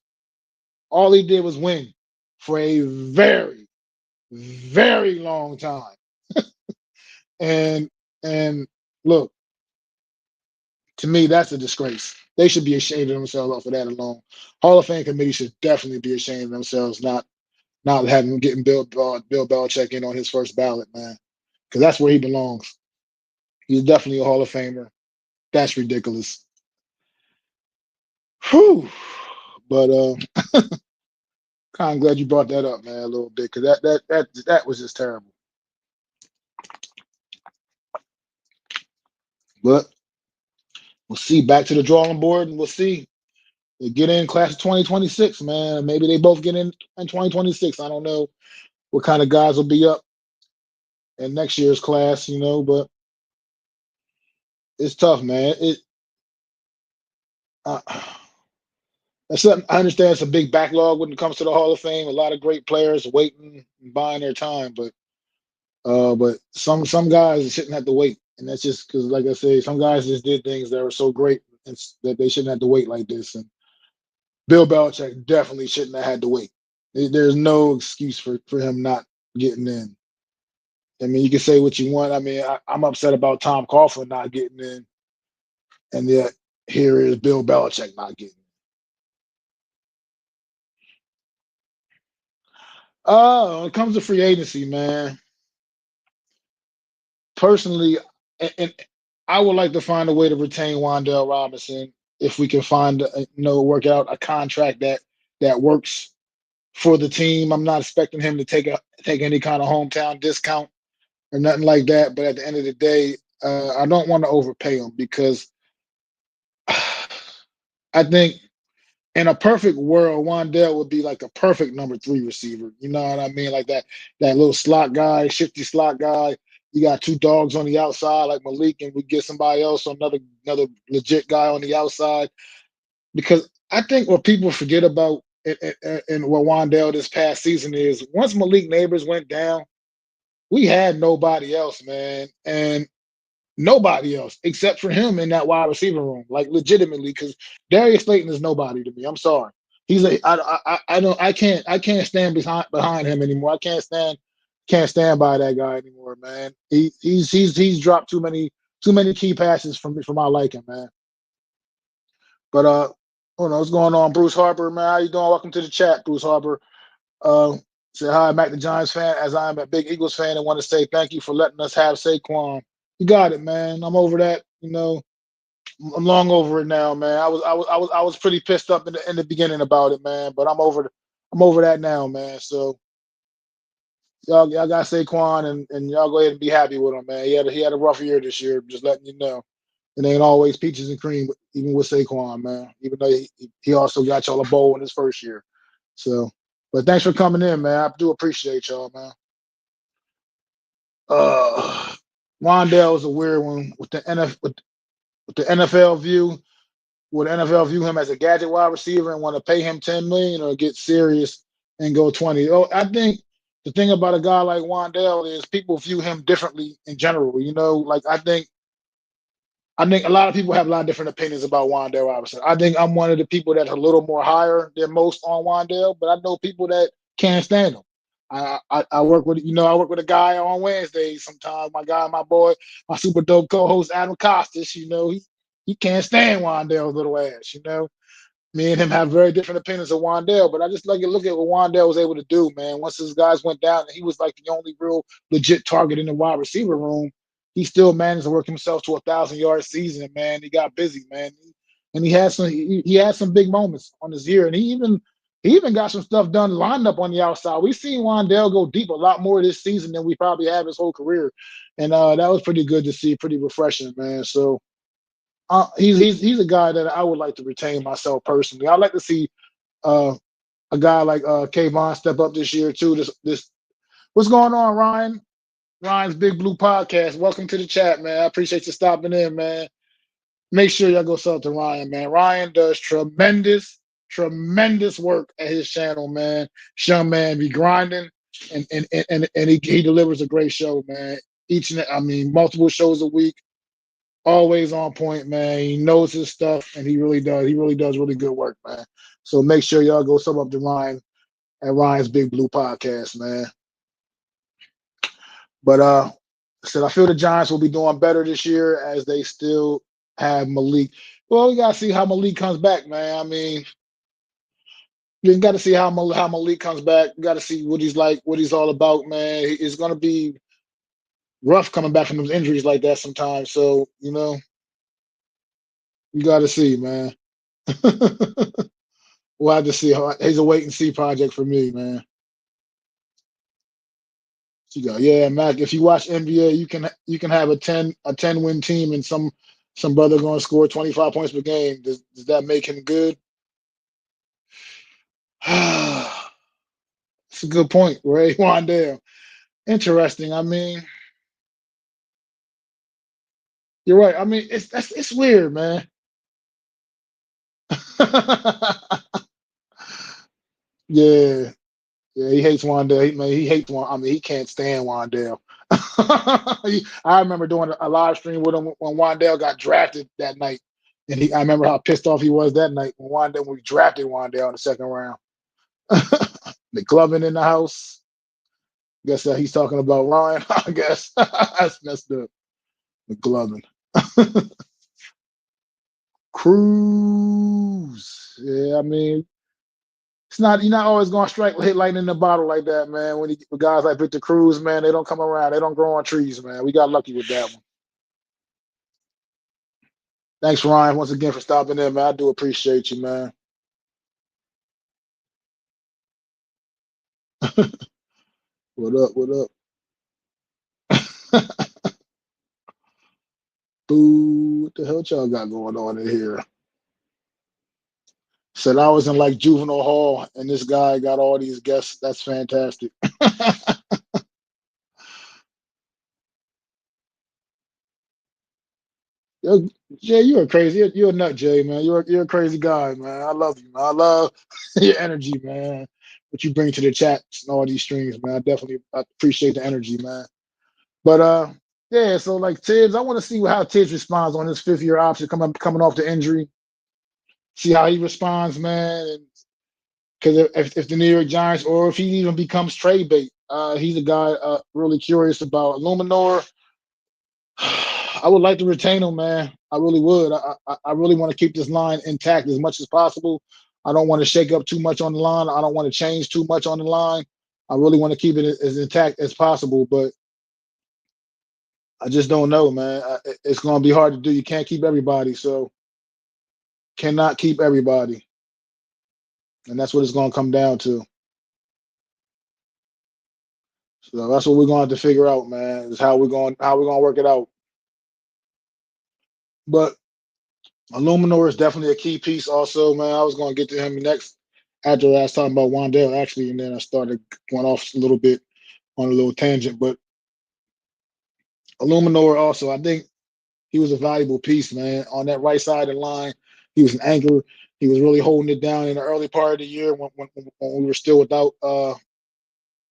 All he did was win for a very, very long time. And and look, to me, that's a disgrace. They should be ashamed of themselves off of that alone. Hall of Fame committee should definitely be ashamed of themselves, not having getting Bill Belichick in on his first ballot, man, because that's where he belongs. He's definitely a Hall of Famer. That's ridiculous. Whew. But kind of glad you brought that up, man, a little bit, because that was just terrible. But we'll see. Back to the drawing board, and we'll see. They get in class of 2026, man. Maybe they both get in 2026. I don't know what kind of guys will be up in next year's class, but it's tough, man. Uh, I understand it's a big backlog when it comes to the Hall of Fame. A lot of great players waiting and buying their time, but some guys shouldn't have to wait, and that's just because, like I say, some guys just did things that were so great that they shouldn't have to wait like this. And Bill Belichick definitely shouldn't have had to wait. There's no excuse for him not getting in. I mean, you can say what you want. I mean, I'm upset about Tom Coughlin not getting in, and yet here is Bill Belichick not getting in. When it comes to free agency, man, personally, and I would like to find a way to retain Wandale Robinson if we can find, work out a contract that works for the team. I'm not expecting him to take any kind of hometown discount or nothing like that. But at the end of the day, I don't want to overpay him because I think in a perfect world, Wandale would be like a perfect number three receiver. You know what I mean? Like that little slot guy, shifty slot guy. You got two dogs on the outside like Malik, and we get somebody else, another legit guy on the outside. Because I think what people forget about and what Wandale this past season is once Malik Neighbors went down, we had nobody else, man. And nobody else except for him in that wide receiver room, like legitimately, because Darius Slayton is nobody to me. I'm sorry. I can't stand behind him anymore. I can't stand by that guy anymore, man. He's dropped too many key passes for my liking, man. But I don't know what's going on, Bruce Harper, man. How you doing? Welcome to the chat, Bruce Harper. Uh, say hi, Mac the Giants fan, as I am a big Eagles fan, and want to say thank you for letting us have Saquon. You got it, man. I'm over that. I'm long over it now, man. I was pretty pissed up in the beginning about it, man. But I'm over that now, man. So y'all got Saquon, and y'all go ahead and be happy with him, man. He had a rough year this year. Just letting you know. It ain't always peaches and cream, even with Saquon, man. Even though he also got y'all a bowl in his first year. So, but thanks for coming in, man. I do appreciate y'all, man. Uh, Wandale is a weird one with the with the NFL view. Would NFL view him as a gadget wide receiver and want to pay him 10 million, or get serious and go 20? Oh, I think the thing about a guy like Wandale is people view him differently in general. Like I think a lot of people have a lot of different opinions about Wandale Robinson. I think I'm one of the people that's a little more higher than most on Wandale, but I know people that can't stand him. I work with a guy on Wednesdays sometimes. My guy, my boy, my super dope co-host Adam Costas. He can't stand Wandale's little ass. Me and him have very different opinions of Wandale, but I just like to look at what Wandale was able to do, man. Once his guys went down, and he was like the only real legit target in the wide receiver room. He still managed to work himself to 1,000-yard season, man. He got busy, man, and he had some big moments on his year, and he even got some stuff done lined up on the outside. We've seen Wandale go deep a lot more this season than we probably have his whole career, and that was pretty good to see, pretty refreshing, man. So He's a guy that I would like to retain myself personally. I'd like to see uh, a guy like Kayvon step up this year too. This what's going on, Ryan? Ryan's Big Blue Podcast. Welcome to the chat, man. I appreciate you stopping in, man. Make sure y'all go sub to Ryan, man. Ryan does tremendous work at his channel, man. Young man be grinding and he delivers a great show, man. Multiple shows a week, always on point, man. He knows his stuff and he really does. He really does really good work, man. So make sure y'all go sub up to Ryan at Ryan's Big Blue Podcast, man. But I feel the Giants will be doing better this year as they still have Malik. Well, we gotta see how Malik comes back, man. I mean, you got to see how Malik comes back. You got to see what he's like, what he's all about, man. It's gonna be rough coming back from those injuries like that sometimes. So you got to see, man. We'll have to see. He's a wait and see project for me, man. Yeah, Mac. If you watch NBA, you can have a 10 win team and some brother going to score 25 points per game. Does that make him good? It's a good point, Ray Wandale. Interesting. I mean, you're right. I mean, it's weird, man. Yeah, yeah. He hates Wandale. He hates Wandale. I mean, he can't stand Wandale. I remember doing a live stream with him when Wandale got drafted that night, and I remember how pissed off he was that night when we drafted Wandale in the second round. McLovin in the house. Guess that he's talking about Ryan. I guess that's messed up. McLovin. Cruz. Yeah, I mean, you're not always going to hit lightning in the bottle like that, man. When guys like Victor Cruz, man, they don't come around. They don't grow on trees, man. We got lucky with that one. Thanks, Ryan, once again for stopping in, man. I do appreciate you, man. What up? What up? Boo! What the hell y'all got going on in here? Said I was in like juvenile hall, and this guy got all these guests. That's fantastic. Jay, you're a crazy. You're a nut, Jay, man. You're a crazy guy, man. I love you, man. I love your energy, man. What you bring to the chats and all these streams, man. I appreciate the energy, man. But yeah. So like Tibbs, I want to see how Tibbs responds on his 5th-year option coming off the injury. See how he responds, man. Because if the New York Giants or if he even becomes trade bait, he's a guy really curious about Illuminor. I would like to retain him, man. I really would. I really want to keep this line intact as much as possible. I don't want to shake up too much on the line. I don't want to change too much on the line. I really want to keep it as intact as possible, but I just don't know, man. It's going to be hard to do. You can't keep everybody, so cannot keep everybody, and that's what it's going to come down to. So that's what we're going to have to figure out, man. Is how we're going to work it out. But Illuminor is definitely a key piece also, man. I was going to get to him next after I was talking about Wandale, actually, and then I started going off a little bit on a little tangent. But Illuminor also, I think he was a valuable piece, man. On that right side of the line, he was an anchor. He was really holding it down in the early part of the year when we were still without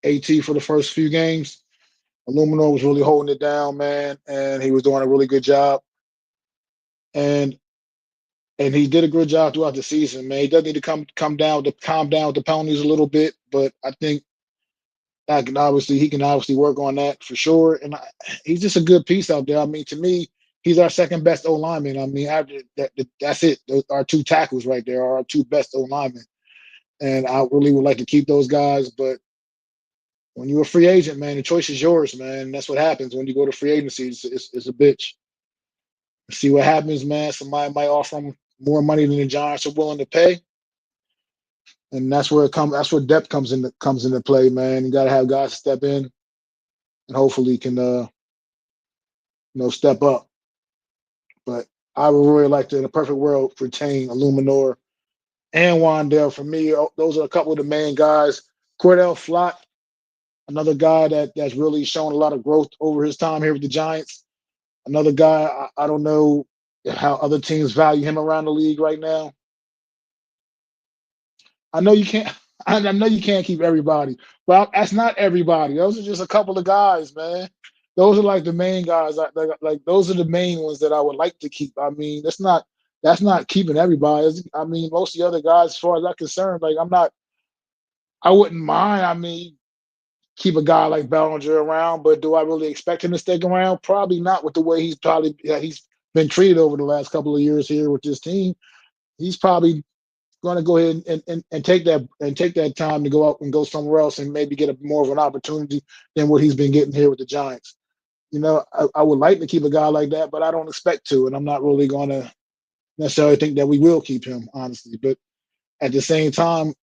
AT for the first few games. Illuminor was really holding it down, man, and he was doing a really good job. And he did a good job throughout the season, man. He does need to calm down with the penalties a little bit, but I think he can obviously work on that for sure. And he's just a good piece out there. I mean, to me, he's our second best O lineman. I mean, after that's it. Those are 2 tackles right there are our 2 best O linemen, and I really would like to keep those guys. But when you're a free agent, man, the choice is yours, man. That's what happens when you go to free agency. It's a bitch. See what happens, man. Somebody might offer him more money than the Giants are willing to pay, and that's where That's where depth comes into play, man. You got to have guys step in, and hopefully can step up. But I would really like to, in a perfect world, retain Illuminor and Wandale. For me, those are a couple of the main guys. Cordell Flott, another guy that's really shown a lot of growth over his time here with the Giants. Another guy, I don't know how other teams value him around the league right now. I know you can't. I know you can't keep everybody, but that's not everybody. Those are just a couple of guys, man. Those are like the main guys. Like those are the main ones that I would like to keep. I mean, that's not keeping everybody. I mean, most of the other guys, as far as I'm concerned, like I'm not. I wouldn't mind. I mean, keep a guy like Bellinger around, but do I really expect him to stick around? Probably not with the way he's been treated over the last couple of years here with this team. He's probably going to go ahead and take that time to go out and go somewhere else and maybe get a more of an opportunity than what he's been getting here with the Giants. I would like to keep a guy like that, but I don't expect to, and I'm not really going to necessarily think that we will keep him, honestly. But at the same time,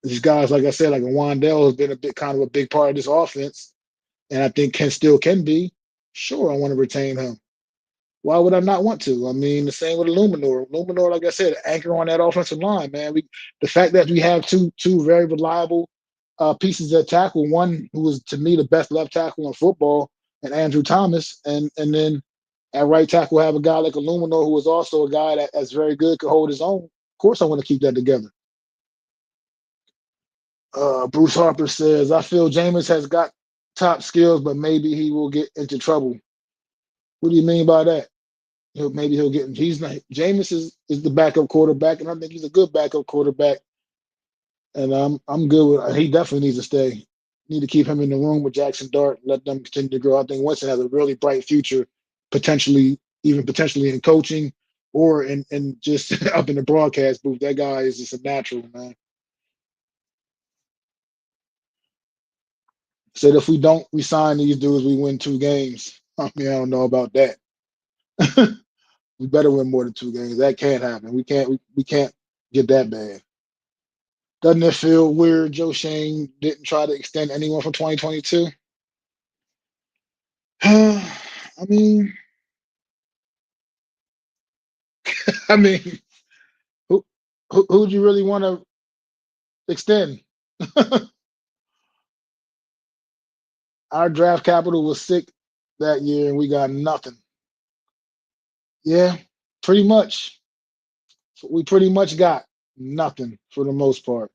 these guys, like I said, like Wandell has been a bit kind of a big part of this offense, and I think can be. Sure, I want to retain him. Why would I not want to? I mean, the same with Luminor. Luminor, like I said, anchor on that offensive line, man. The fact that we have two very reliable pieces at tackle, one who was to me the best left tackle in football, and Andrew Thomas, and then at right tackle have a guy like Luminor who is also a guy that's very good, could hold his own. Of course, I want to keep that together. Bruce Harper says, I feel Jameis has got top skills, but maybe he will get into trouble. What do you mean by that? Maybe he'll get. He's not. Jameis is the backup quarterback, and I think he's a good backup quarterback. And I'm good with. He definitely needs to stay. Need to keep him in the room with Jackson Dart. Let them continue to grow. I think Winston has a really bright future, potentially in coaching, or in just up in the broadcast booth. That guy is just a natural, man. Said if we don't resign these dudes, we win 2 games. I mean, I don't know about that. We better win more than 2 games. That can't happen. We can't get that bad. Doesn't it feel weird Joe Shane didn't try to extend anyone from 2022? I mean, I mean, who'd you really want to extend? Our draft capital was sick that year, and we got nothing. Yeah, pretty much. We pretty much got nothing for the most part.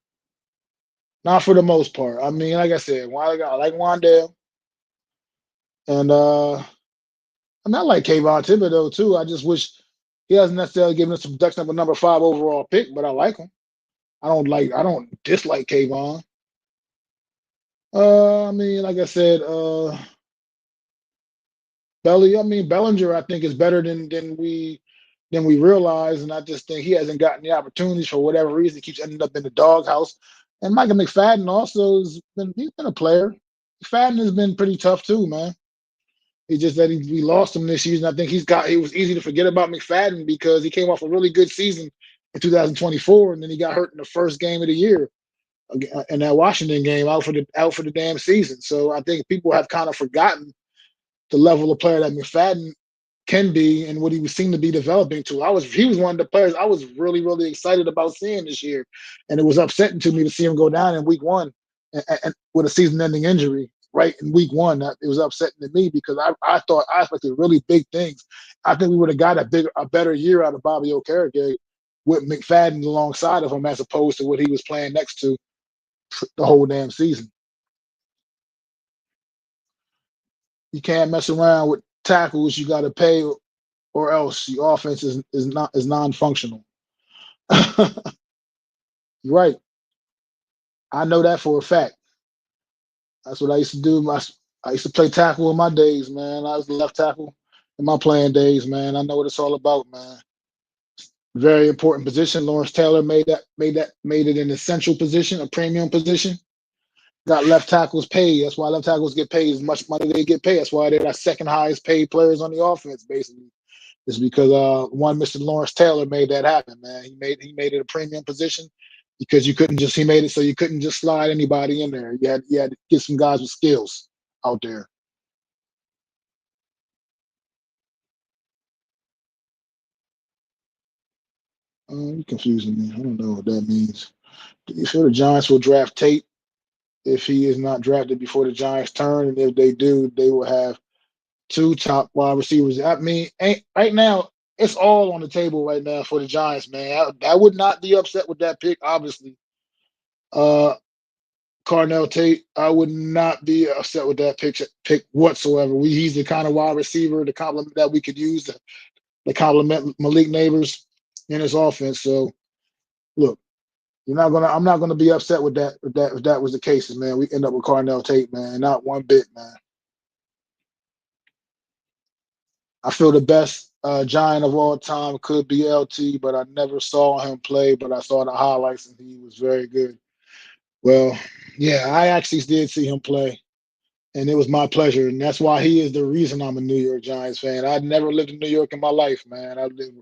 Not for the most part. I mean, like I said, I like Wandale, and I mean, I like Kayvon Thibodeau too. I just wish he hasn't necessarily given us some production of a number 5 overall pick, but I like him. I don't dislike Kayvon. I mean, like I said, Bellinger, I think is better than we realize, and I just think he hasn't gotten the opportunities for whatever reason. He keeps ending up in the doghouse. And Michael McFadden also he's been a player. McFadden has been pretty tough too, man. It's just that we lost him this season. I think it was easy to forget about McFadden because he came off a really good season in 2024, and then he got hurt in the first game of the year in that Washington game, out for the damn season. So I think people have kind of forgotten the level of player that McFadden can be and what he was seemed to be developing to. He was one of the players I was really, really excited about seeing this year. And it was upsetting to me to see him go down in week 1 and with a season-ending injury right in week 1. It was upsetting to me because I expected really big things. I think we would have got a better year out of Bobby Okereke with McFadden alongside of him as opposed to what he was playing next to the whole damn season. You can't mess around with tackles. You got to pay, or else the offense is non-functional. You're right. I know that for a fact. That's what I used to do. I used to play tackle in my days, man. I was the left tackle in my playing days, man. I know what it's all about, man. Very important position. Lawrence Taylor made it an essential position, a premium position. Got left tackles paid. That's why left tackles get paid as much money they get paid. That's why they're the second highest paid players on the offense, basically. It's because one Mr. Lawrence Taylor made that happen, man. He made it a premium position because he made it so you couldn't just slide anybody in there. You had to get some guys with skills out there. You're confusing me. I don't know what that means. Do you feel the Giants will draft Tate if he is not drafted before the Giants turn? And if they do, they will have two top wide receivers. I mean, right now, it's all on the table right now for the Giants, man. I would not be upset with that pick, obviously. Uh, Carnell Tate, I would not be upset with that pick whatsoever. He's the kind of wide receiver, the complement that we could use to complement Malik Neighbors in his offense. So, look, I'm not gonna be upset with that if that was the case, man. We end up with Carnell Tate, man. Not one bit, man. I feel the best Giant of all time could be LT, but I never saw him play, but I saw the highlights and he was very good. Well, yeah, I actually did see him play, and it was my pleasure, and that's why he is the reason I'm a New York Giants fan. I'd never lived in New York in my life, man. I live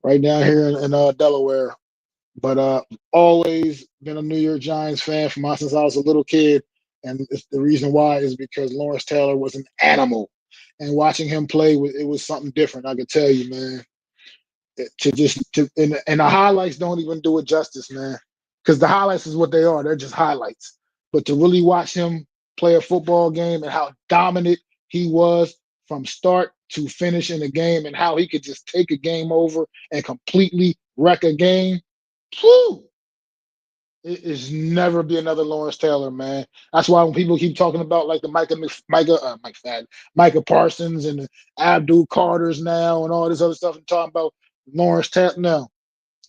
right down here in Delaware, but always been a New York Giants fan since I was a little kid, and the reason why is because Lawrence Taylor was an animal, and watching him play, it was something different. I could tell you, man. And the highlights don't even do it justice, man. Because the highlights is what they are. They're just highlights. But to really watch him play a football game and how dominant he was from start to finish in the game and how he could just take a game over and completely wreck a game, whew, it is never be another Lawrence Taylor, man. That's why when people keep talking about like the Micah Parsons and the Abdul Carters now and all this other stuff and talking about Lawrence Taylor, no,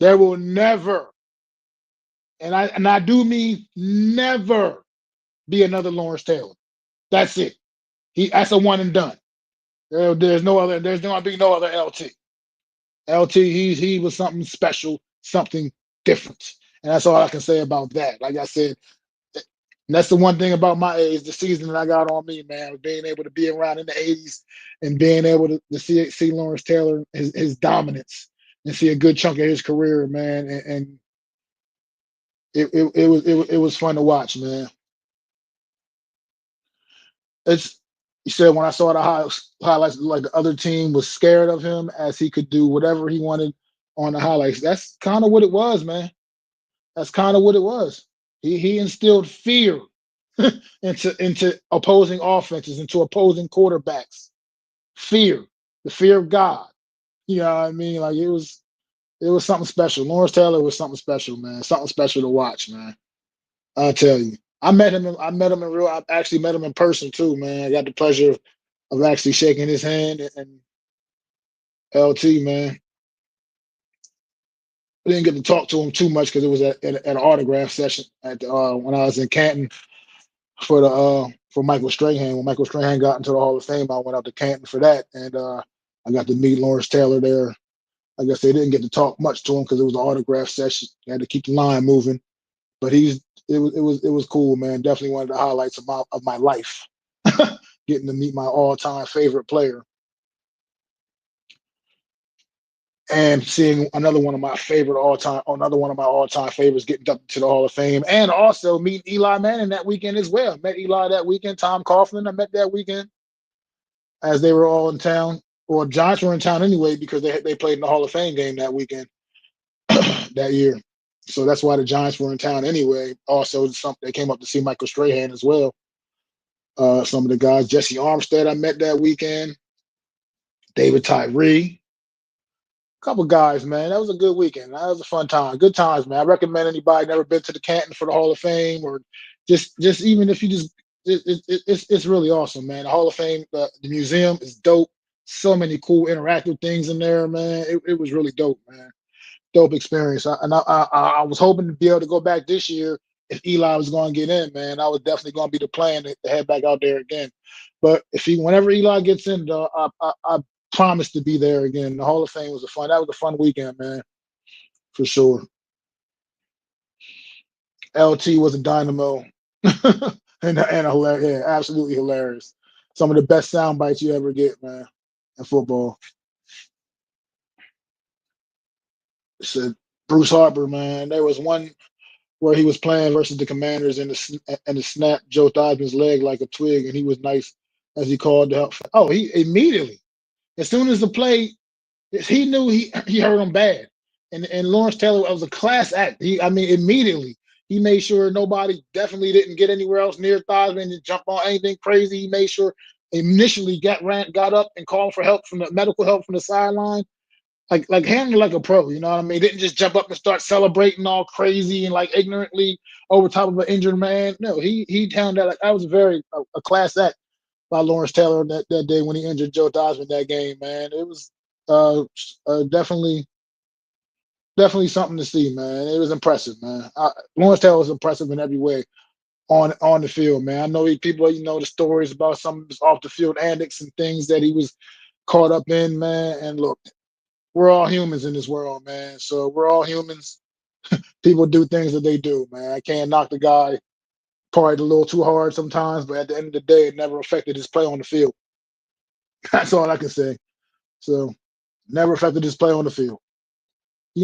there will never, and I do mean never, be another Lawrence Taylor. That's it. That's a one and done. There's no other. There's going to be no other LT. LT, he was something special, something different, and that's all I can say about that. Like I said, and that's the one thing about my age, the season that I got on me, man, being able to be around in the '80s and being able to see Lawrence Taylor, his dominance, and see a good chunk of his career, man, and it was fun to watch, man. It's You said when I saw the highlights, like the other team was scared of him as he could do whatever he wanted on the highlights. That's kind of what it was, man. That's kind of what it was. He instilled fear into opposing offenses, into opposing quarterbacks. Fear, the fear of God. You know what I mean? Like it was something special. Lawrence Taylor was something special, man. Something special to watch, man. I tell you. I met him in real. I actually met him in person too, man. I got the pleasure of actually shaking his hand and LT, man. I didn't get to talk to him too much because it was at an autograph session when I was in Canton for Michael Strahan. When Michael Strahan got into the Hall of Fame, I went out to Canton for that, and I got to meet Lawrence Taylor there. I guess they didn't get to talk much to him because it was an autograph session. They had to keep the line moving, but it was cool, man. Definitely one of the highlights of my life, getting to meet my all time favorite player and seeing another one of my all time favorites getting up to the Hall of Fame, and also meeting Eli Manning that weekend as well. Met Eli that weekend. Tom Coughlin I met that weekend as they were all in town. Or Giants were in town anyway because they played in the Hall of Fame game that weekend that year. So that's why the Giants were in town anyway. Also, they came up to see Michael Strahan as well. Some of the guys, Jesse Armstead, I met that weekend. David Tyree, couple guys, man. That was a good weekend. That was a fun time. Good times, man. I recommend anybody never been to the Canton for the Hall of Fame, or just even if you just it's really awesome, man. The Hall of Fame, the museum is dope. So many cool interactive things in there, man. It was really dope, man. Dope experience. I was hoping to be able to go back this year if Eli was going to get in, man. I was definitely going to be the plan to head back out there again. But whenever Eli gets in, though, I promise to be there again. The Hall of Fame that was a fun weekend, man, for sure. LT was a dynamo, and a hilarious, yeah, absolutely hilarious. Some of the best sound bites you ever get, man, in football. Said Bruce Harper, man. There was one where he was playing versus the Commanders, and the snap Joe Theismann's leg like a twig, and he was nice as he called to help. Oh, he immediately, as soon as the play, he knew he hurt him bad. And Lawrence Taylor was a class act. I mean, immediately he made sure nobody definitely didn't get anywhere else near Theismann and jump on anything crazy. He made sure initially got up and called for help from the medical help from the sideline, like handling like a pro. You know what I mean? Didn't just jump up and start celebrating all crazy and like ignorantly over top of an injured man. No, he handled that. Like, that was a class act by Lawrence Taylor that day when he injured Joe Theismann that game. Man, it was definitely something to see, man. It was impressive, man. Lawrence Taylor was impressive in every way on the field, man. I know people, the stories about some of his off the field antics and things that he was caught up in, man. And look, we're all humans in this world, man. So we're all humans. People do things that they do, man. I can't knock the guy probably a little too hard sometimes, but at the end of the day, it never affected his play on the field. That's all I can say. So never affected his play on the field.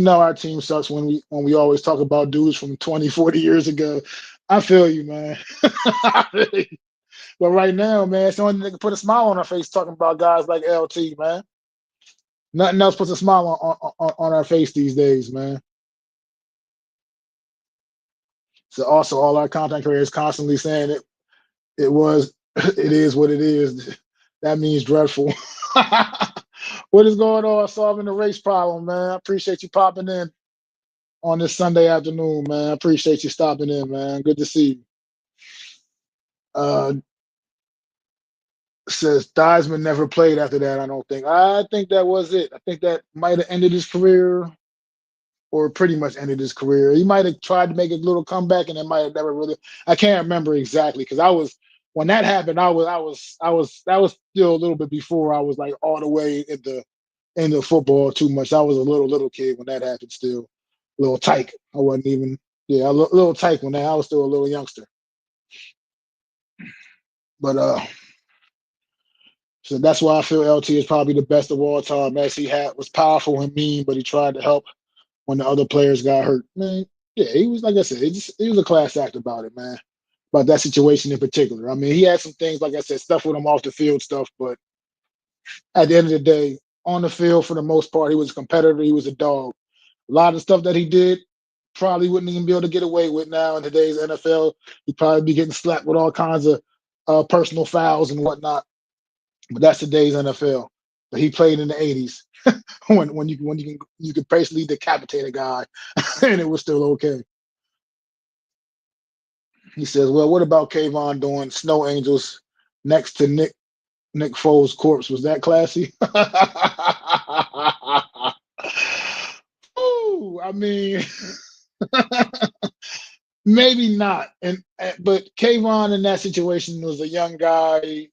Our team sucks when we always talk about dudes from 20, 40 years ago. I feel you, man. I feel you. But right now, man, it's the only thing that can put a smile on our face talking about guys like LT, man. Nothing else puts a smile on our face these days, man. So also all our content creators constantly saying it is what it is. That means dreadful. What is going on? Solving the race problem, man. I appreciate you popping in on this Sunday afternoon, man. I appreciate you stopping in, man. Good to see you. Says Theismann never played after that, I don't think. I think that was it. I think that might have ended his career or pretty much ended his career. He might have tried to make a little comeback and it might have never really. I can't remember exactly because when that happened, that was still a little bit before I was like all the way into football too much. I was a little kid when that happened still. A little tyke. I wasn't even a little tyke when I was still a little youngster. But so that's why I feel LT is probably the best of all time. As he was powerful and mean, but he tried to help when the other players got hurt. Man, yeah, he was like I said, he was a class act about it, man. About that situation in particular. I mean, he had some things, like I said, stuff with him off the field stuff, but at the end of the day, on the field for the most part, he was a competitor. He was a dog. A lot of the stuff that he did probably wouldn't even be able to get away with now in today's NFL. He'd probably be getting slapped with all kinds of personal fouls and whatnot. But that's today's NFL. But he played in the '80s when you could basically decapitate a guy and it was still okay. He says, "Well, what about Kayvon doing Snow Angels next to Nick Foles' corpse? Was that classy?" Ooh, I mean, maybe not. But Kayvon in that situation was a young guy,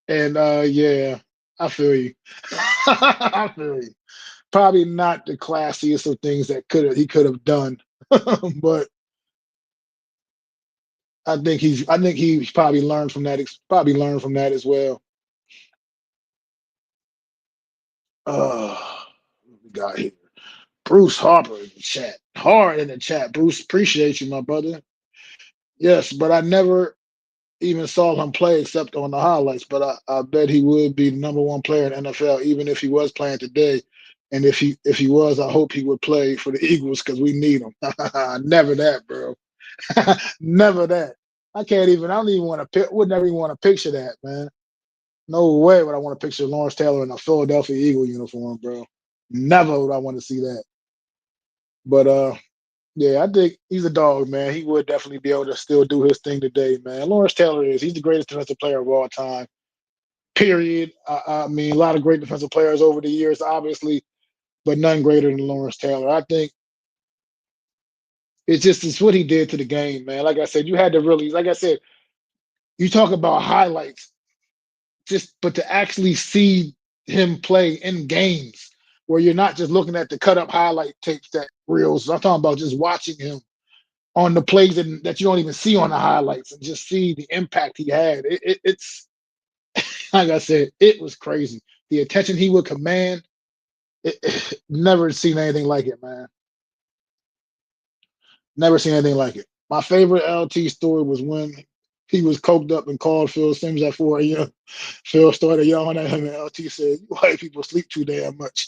and yeah, I feel you. I feel you. Probably not the classiest of things that he could have done, but I think he probably learned from that. Probably learned from that as well. What we got here? Bruce Harper in the chat. Hard in the chat. Bruce, appreciate you, my brother. Yes, but I never even saw him play except on the highlights. But I bet he would be the number one player in NFL, even if he was playing today. And if he was, I hope he would play for the Eagles because we need him. Never that, bro. Never that. I don't even want to would never even want to picture that, man. No way would I want to picture Lawrence Taylor in a Philadelphia Eagle uniform, bro. Never would I want to see that. But yeah, I think he's a dog, man. He would definitely be able to still do his thing today, man. Lawrence Taylor he's the greatest defensive player of all time. Period. I mean, a lot of great defensive players over the years, obviously, but none greater than Lawrence Taylor. I think it's what he did to the game, man. Like I said, you had to really, like I said, you talk about highlights, but to actually see him play in games where you're not just looking at the cut up highlight tapes that reels. I'm talking about just watching him on the plays that you don't even see on the highlights and just see the impact he had. It's like I said, it was crazy. The attention he would command, never seen anything like it, man. Never seen anything like it. My favorite LT story was when he was coked up and called Phil Simms at 4 a.m. Phil started yelling at him, and LT said, "You white people sleep too damn much."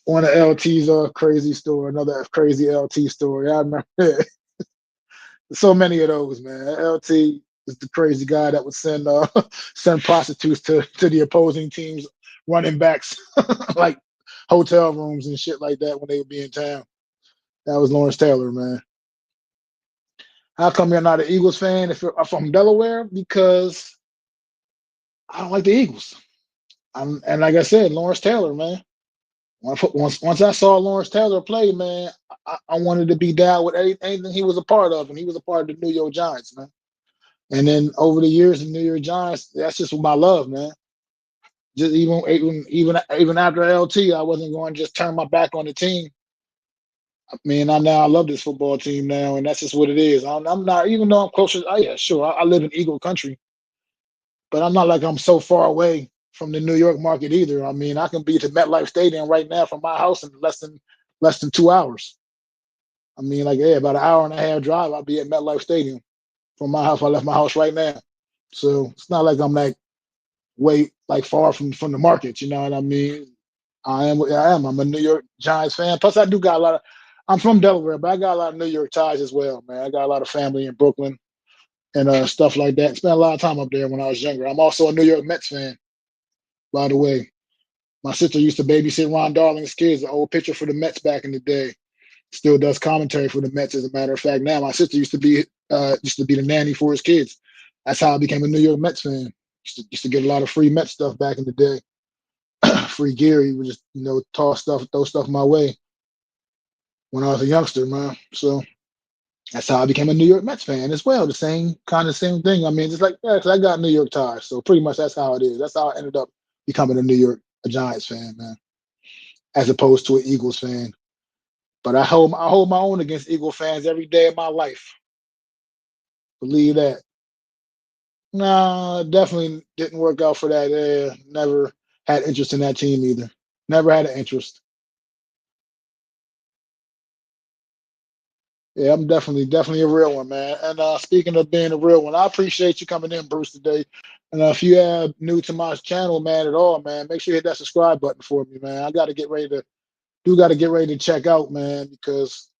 One of LT's crazy story, another crazy LT story. I remember it. So many of those, man. LT is the crazy guy that would send send prostitutes to the opposing teams, running backs, like hotel rooms and shit like that when they would be in town. That was Lawrence Taylor, man. How come you're not an Eagles fan if you're from Delaware? Because I don't like the Eagles. And like I said, Lawrence Taylor, man. Once I saw Lawrence Taylor play, man, I wanted to be down with anything he was a part of, and he was a part of the New York Giants, man. And then over the years, the New York Giants, that's just my love, man. Just even after LT, I wasn't going to just turn my back on the team. I mean, I love this football team now, and that's just what it is. I'm not, even though I'm closer. Yeah, sure, I live in Eagle country, but I'm not like I'm so far away from the New York market either. I mean, I can be to MetLife Stadium right now from my house in less than 2 hours. I mean, like, yeah, about an hour and a half drive, I'll be at MetLife Stadium from my house. I left my house right now, so it's not like I'm like way like far from the market. You know what I mean? I am. I'm a New York Giants fan. Plus, I do got a lot of. I'm from Delaware, but I got a lot of New York ties as well, man. I got a lot of family in Brooklyn and stuff like that. Spent a lot of time up there when I was younger. I'm also a New York Mets fan, by the way. My sister used to babysit Ron Darling's kids, an old pitcher for the Mets back in the day. Still does commentary for the Mets, as a matter of fact. Now my sister used to be the nanny for his kids. That's how I became a New York Mets fan. Used to get a lot of free Mets stuff back in the day. Free gear. He would just throw stuff my way when I was a youngster, man. So that's how I became a New York Mets fan as well. The same thing. I mean, just like that, because I got New York ties. So pretty much that's how it is. That's how I ended up becoming a Giants fan, man, as opposed to an Eagles fan. But I hold my own against Eagle fans every day of my life. Believe that. No, definitely didn't work out for that. Never had interest in that team either. Never had an interest. Yeah, I'm definitely a real one, man. And speaking of being a real one, I appreciate you coming in, Bruce, today. And if you are new to my channel, man, at all, man, make sure you hit that subscribe button for me, man. I got to get ready to check out, man, because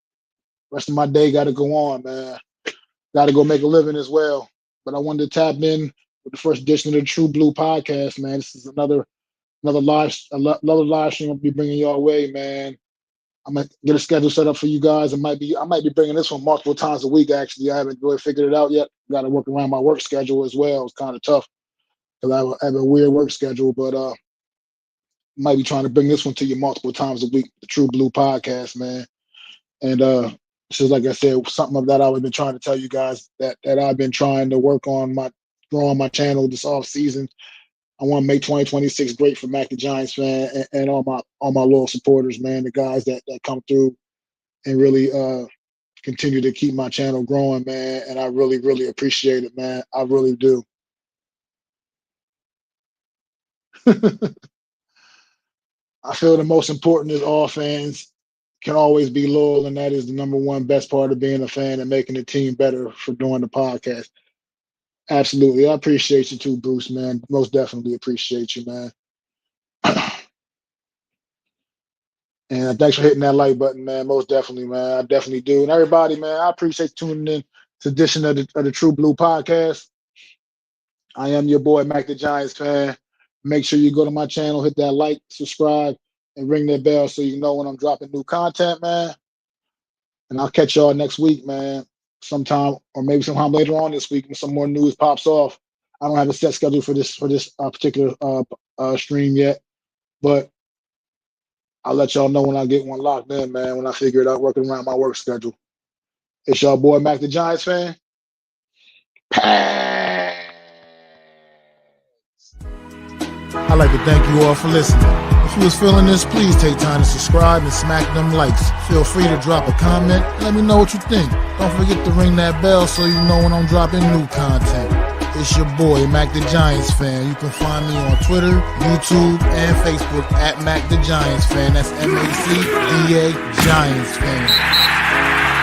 the rest of my day got to go on, man. Got to go make a living as well. But I wanted to tap in with the first edition of the True Blue podcast, man. This is another live stream I'll be bringing y'all way, man. I'm gonna get a schedule set up for you guys. I might be bringing this one multiple times a week. Actually, I haven't really figured it out yet. Got to work around my work schedule as well. It's kind of tough because I have a weird work schedule, but might be trying to bring this one to you multiple times a week. The True Blue podcast, man. And this is, like I said, something that I've been trying to tell you guys that I've been trying to work on growing my channel this off season. I want to make 2026 great for Mac the Giants fan and all my loyal supporters, man. The guys that come through and really continue to keep my channel growing, man. And I really, really appreciate it, man. I really do. I feel the most important is all fans can always be loyal, and that is the number one best part of being a fan and making the team better for doing the podcast. Absolutely. I appreciate you too, Bruce, man. Most definitely appreciate you, man. And thanks for hitting that like button, man. Most definitely, man. I definitely do. And everybody, man, I appreciate tuning in to this edition of the True Blue podcast. I am your boy, Mac the Giants fan. Make sure you go to my channel, hit that like, subscribe, and ring that bell so you know when I'm dropping new content, man. And I'll catch y'all next week, man. Sometime, or maybe sometime later on this week when some more news pops off. I don't have a set schedule for this particular stream yet, but I'll let y'all know when I get one locked in, man, when I figure it out working around my work schedule. It's y'all boy, Mac the Giants fan. I'd like to thank you all for listening. If you was feeling this, please take time to subscribe and smack them likes. Feel free to drop a comment and let me know what you think. Don't forget to ring that bell so you know when I'm dropping new content. It's your boy, Mac the Giants fan. You can find me on Twitter, YouTube, and Facebook at Mac the Giants fan. That's MACDA Giants fan.